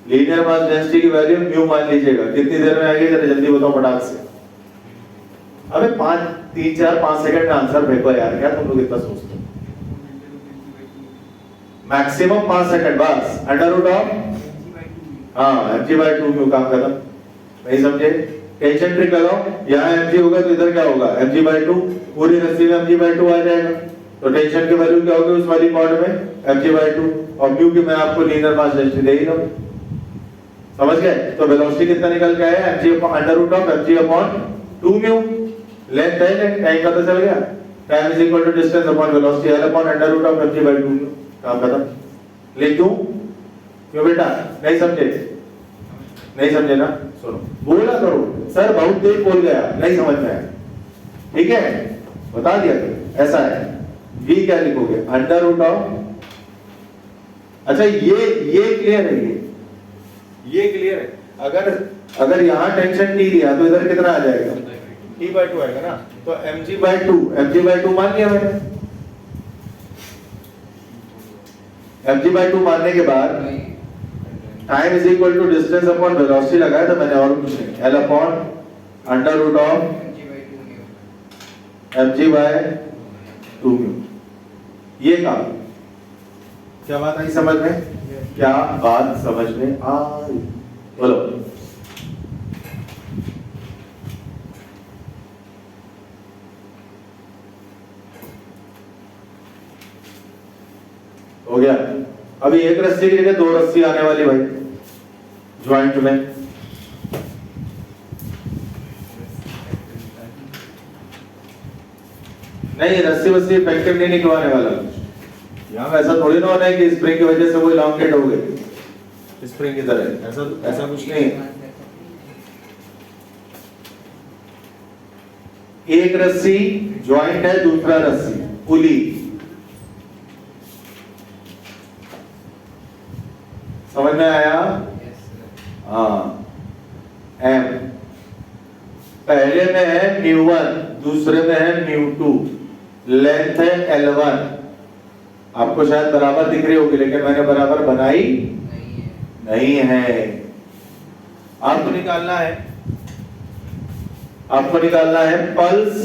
लीनियर मास डेंसिटी की वैल्यू म्यू मान लीजिएगा, कितनी देर में आएगी जरा जल्दी बताओ फटाक से। अबे 3 4 5 सेकंड में आंसर फेंको यार, क्या तुम लोग इतना सोचते हो, मैक्सिमम 5 सेकंड बस, under root of mg/2 mu, काम खत्म। नहीं समझे, टेंशन ट्रिक लगाओ, यहाँ mg होगा तो इधर क्या होगा, mg/2, पूरी रस्सी में mg/2 आ जाएगा, तो टेंशन की वैल्यू क्या होगी उस वाली पॉइंट में, mg/2, और म्यू की मैं आपको लीनियर मास डेंसिटी दे ही रहा हूं, समझ गए। तो वेलोसिटी कितना निकल के आया, mg/2 म्यू, लेंथ है, टाइम पता चल गया, time is equal to distance upon velocity, L upon √mg/2 mu, काम खत्म। लिख दूं, क्यों बेटा, नहीं समझे, नहीं समझे ना, सुनो बोला करो, सर बहुत देर बोल गया, नहीं समझ में आया, ठीक है, बता दिया करो, ऐसा है। v क्या लिखोगे, √, अच्छा ये क्लियर है, ये क्लियर है। अगर यहाँ टेंशन t लिया तो इधर कितना आ जाएगा, t/2 आएगा ना, तो mg/2 मान लिया मैंने, mg/2 मानने के बाद time is equal to distance upon velocity लगाया था मैंने, और कुछ नहीं, L अपॉन √mg/2 म्यू, ये काम। क्या बात आई समझ में, क्या बात समझ में आई, बोलो। हो गया। अभी एक रस्सी की जगह 2 रस्सी आने वाली भाई ज्वाइंट में, नहीं रस्सी वस्सी इफेक्टिव नहीं निकलवाने वाला कुछ, यहाँ ऐसा थोड़ी ना होना है कि स्प्रिंग की वजह से वो इलांगेट हो गई स्प्रिंग की तरह, ऐसा कुछ नहीं है। एक रस्सी ज्वाइंट है, दूसरा रस्सी पुली, समझ में आया, हाँ, m पहले में है μ1, दूसरे में है μ2, लेंथ है L1, आपको शायद बराबर दिख रही होगी लेकिन मैंने बराबर बनाई नहीं है। आपको निकालना है पल्स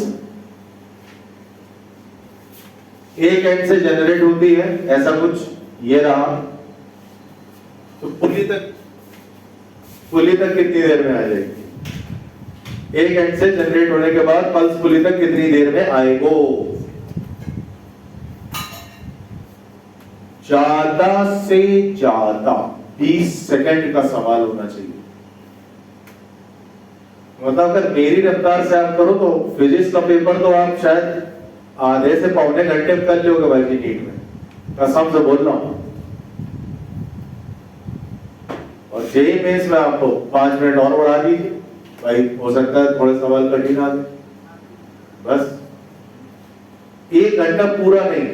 एक एंड से जनरेट होती है, ऐसा कुछ ये रहा, तो पुली तक पुली तक कितनी देर में आ जाएगी? एक एंड से जनरेट होने के बाद पल्स पुली तक कितनी देर में आएगो? ज्यादा से ज्यादा 20 सेकंड का सवाल होना चाहिए। मतलब अगर मेरी रफ्तार से आप करो तो फिजिक्स का पेपर तो आप शायद आधे से पौने घंटे में कर लोगे भाई जी नीट में, कसम से बोल रहा हूं। और जेईई मेंस में आपको 5 मिनट और बढ़ा दीजिए भाई, हो सकता है थोड़े सवाल कठिन आ गए, बस 1 घंटा पूरा नहीं।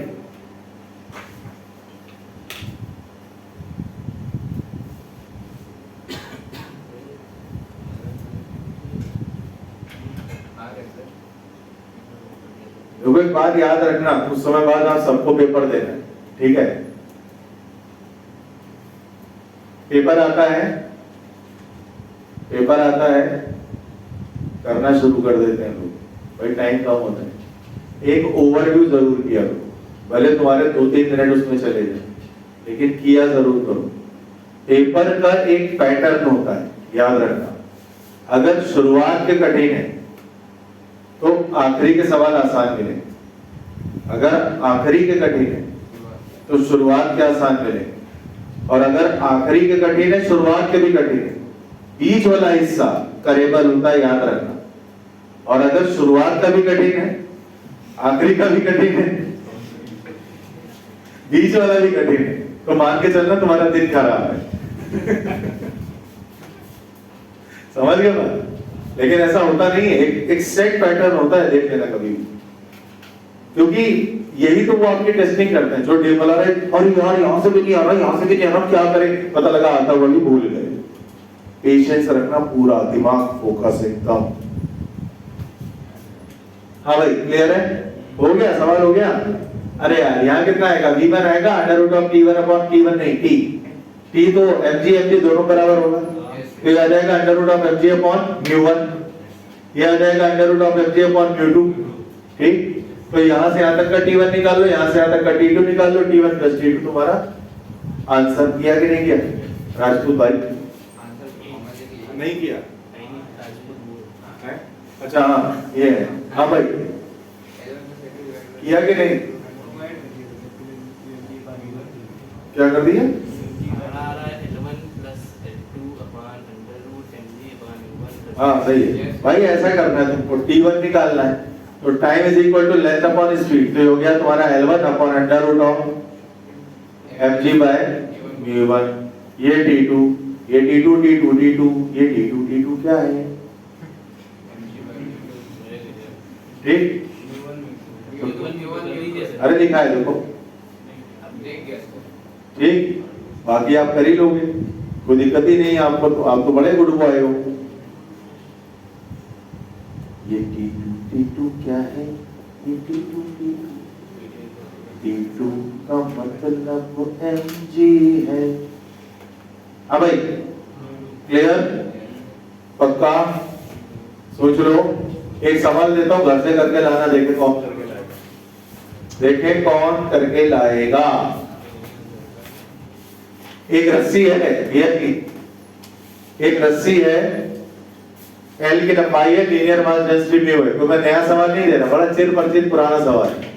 देखो एक बात याद रखना, कुछ समय बाद आप सबको पेपर देना है, ठीक है? पेपर आता है, पेपर आता है, करना शुरू कर देते हैं लोग, भाई टाइम कम होता है। एक ओवरव्यू जरूर किया करो, भले तुम्हारे 2-3 मिनट उसमें चले जाए, लेकिन किया जरूर करो। पेपर का एक पैटर्न होता है, याद रखना। अगर शुरुआत के कठिन है तो आखिरी के सवाल आसान मिले, अगर आखिरी के कठिन है तो शुरुआत के आसान मिले, और अगर आखिरी के कठिन है शुरुआत के भी कठिन है, बीच वाला हिस्सा करेबल होता है, याद रखना। और अगर शुरुआत का भी कठिन है, आखिरी का भी कठिन है, बीच वाला भी कठिन है, तो मान के चलना तुम्हारा दिन खराब है। समझ गए बात? लेकिन ऐसा होता नहीं है, एक सेट पैटर्न होता है, देख लेना कभी भी, क्योंकि यही तो वो आपकी टेस्टिंग करते हैं। जो डेमल आ रहे हैं, और यार यहां से भी नहीं आ रहा, यहां से भी नहीं आ रहा, क्या करें? पता लगा आता हुआ भी भूल गए। पेशेंस रखना, पूरा दिमाग फोकस एकदम। हाँ भाई क्लियर है? हो गया? सवाल हो गया? अरे यार यहाँ कितना आएगा? v1 आएगा √t1/t1 नहीं t तो mg दोनों बराबर होगा, फिर आ जाएगा √mg/μ1, ये आ जाएगा √mg/μ2, ठीक? तो यहाँ से यहाँ तक का t1 निकाल लो, यहाँ से यहाँ तक का t2 निकाल लो, t1 + t2 तुम्हारा आंसर। किया कि नहीं किया राजपूत भाई? नहीं किया? अच्छा हाँ ये है। हाँ भाई किया कि नहीं? क्या कर दिया? हाँ सही है भाई, ऐसा करना है तुमको। t1 निकालना है तो time is equal to length upon speed, तो हो गया तुम्हारा L1 अपॉन √mg/μ1। ये t2, ये t2 t2 t2, ये t2 t2 क्या है? ठीक? अरे लिखा है देखो, ठीक? बाकी आप कर ही लोगे, कोई दिक्कत ही नहीं है आपको, तो आप तो बड़े गुड बॉय हो। ये t2 क्या है? ये t2 का मतलब mg है। हाँ भाई क्लियर? पक्का? सोच लो। एक सवाल देता हूँ, घर से करके लाना, देखे कौन करके लाएगा, देखे कौन करके लाएगा। एक रस्सी है भैया की, एक रस्सी है, L की लंबाई है, लीनियर मास डेंसिटी म्यू है। तो मैं नया सवाल नहीं दे रहा, बड़ा चिर परिचित पुराना सवाल है।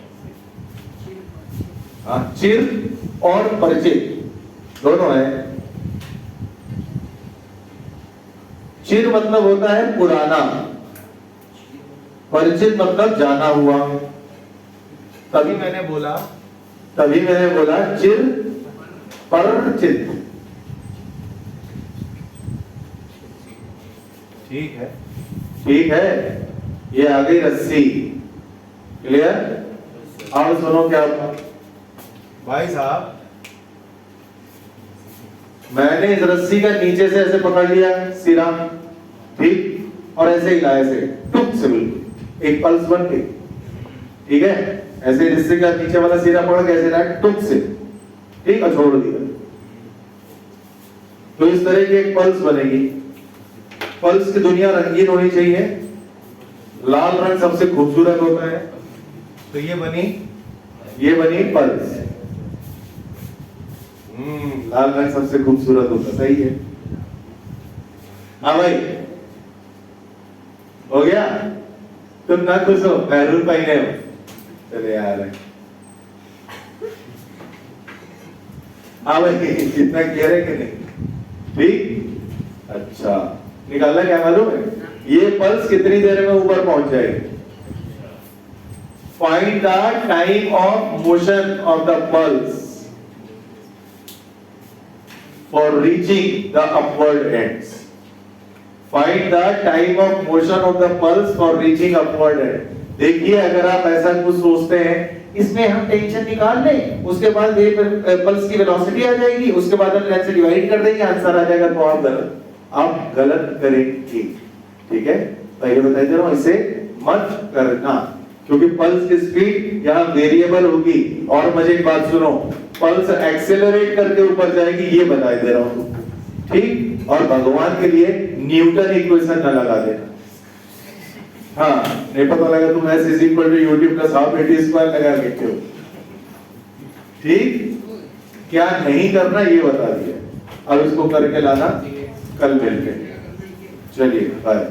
हाँ चिर और परिचित दोनों है। चिर मतलब होता है पुराना, परिचित मतलब जाना हुआ। तभी मैंने बोला चिर परिचित, ठीक है? ठीक है, ये आ गई रस्सी। क्लियर? अब सुनो क्या भाई साहब, मैंने इस रस्सी का नीचे से ऐसे पकड़ लिया सिरा, ठीक? और ऐसे हिलाया, ऐसे टुक से बिल्कुल एक पल्स बन गई, ठीक है? ऐसे रस्सी का नीचे वाला सिरा पकड़ के ऐसे लाया टुक से, ठीक है? छोड़ दिया, तो इस तरह की एक पल्स बनेगी। पल्स की दुनिया रंगीन होनी चाहिए, लाल रंग सबसे खूबसूरत होता है, तो ये बनी पल्स। लाल रंग सबसे खूबसूरत होता, सही है? हाँ भाई, हो गया? तुम ना खुश हो, महरून पहने हो, चले यार। हाँ भाई, कितना क्लियर है कि नहीं? ठीक, अच्छा, निकालना क्या मालूम है? ये पल्स कितनी देर में ऊपर पहुंच जाएगी? Find the time of motion of the pulse for reaching the upward ends. Find the time of motion of the pulse for reaching upward end. देखिए, अगर आप ऐसा कुछ सोचते हैं, इसमें हम टेंशन निकाल लें, उसके बाद पल्स की वेलोसिटी आ जाएगी, उसके बाद हम लेंथ से डिवाइड कर देंगे, आंसर आ जाएगा, तो आप गलत करेंगे। ठीक है, पहले बताई दे रहा हूं, इसे मत करना, क्योंकि पल्स की स्पीड यहाँ वेरिएबल होगी। और मजे की बात सुनो, पल्स एक्सेलरेट करके ऊपर जाएगी, ये बता दे रहा हूं, ठीक। और भगवान के लिए न्यूटन इक्वेशन न लगा देना। हाँ, नहीं पता लगा तुम S = यूट्यूब का 100 लगा देते हो। ठीक, क्या नहीं करना ये बता दिया, अब इसको करके लाना, कल मिलते हैं। चलिए बाय।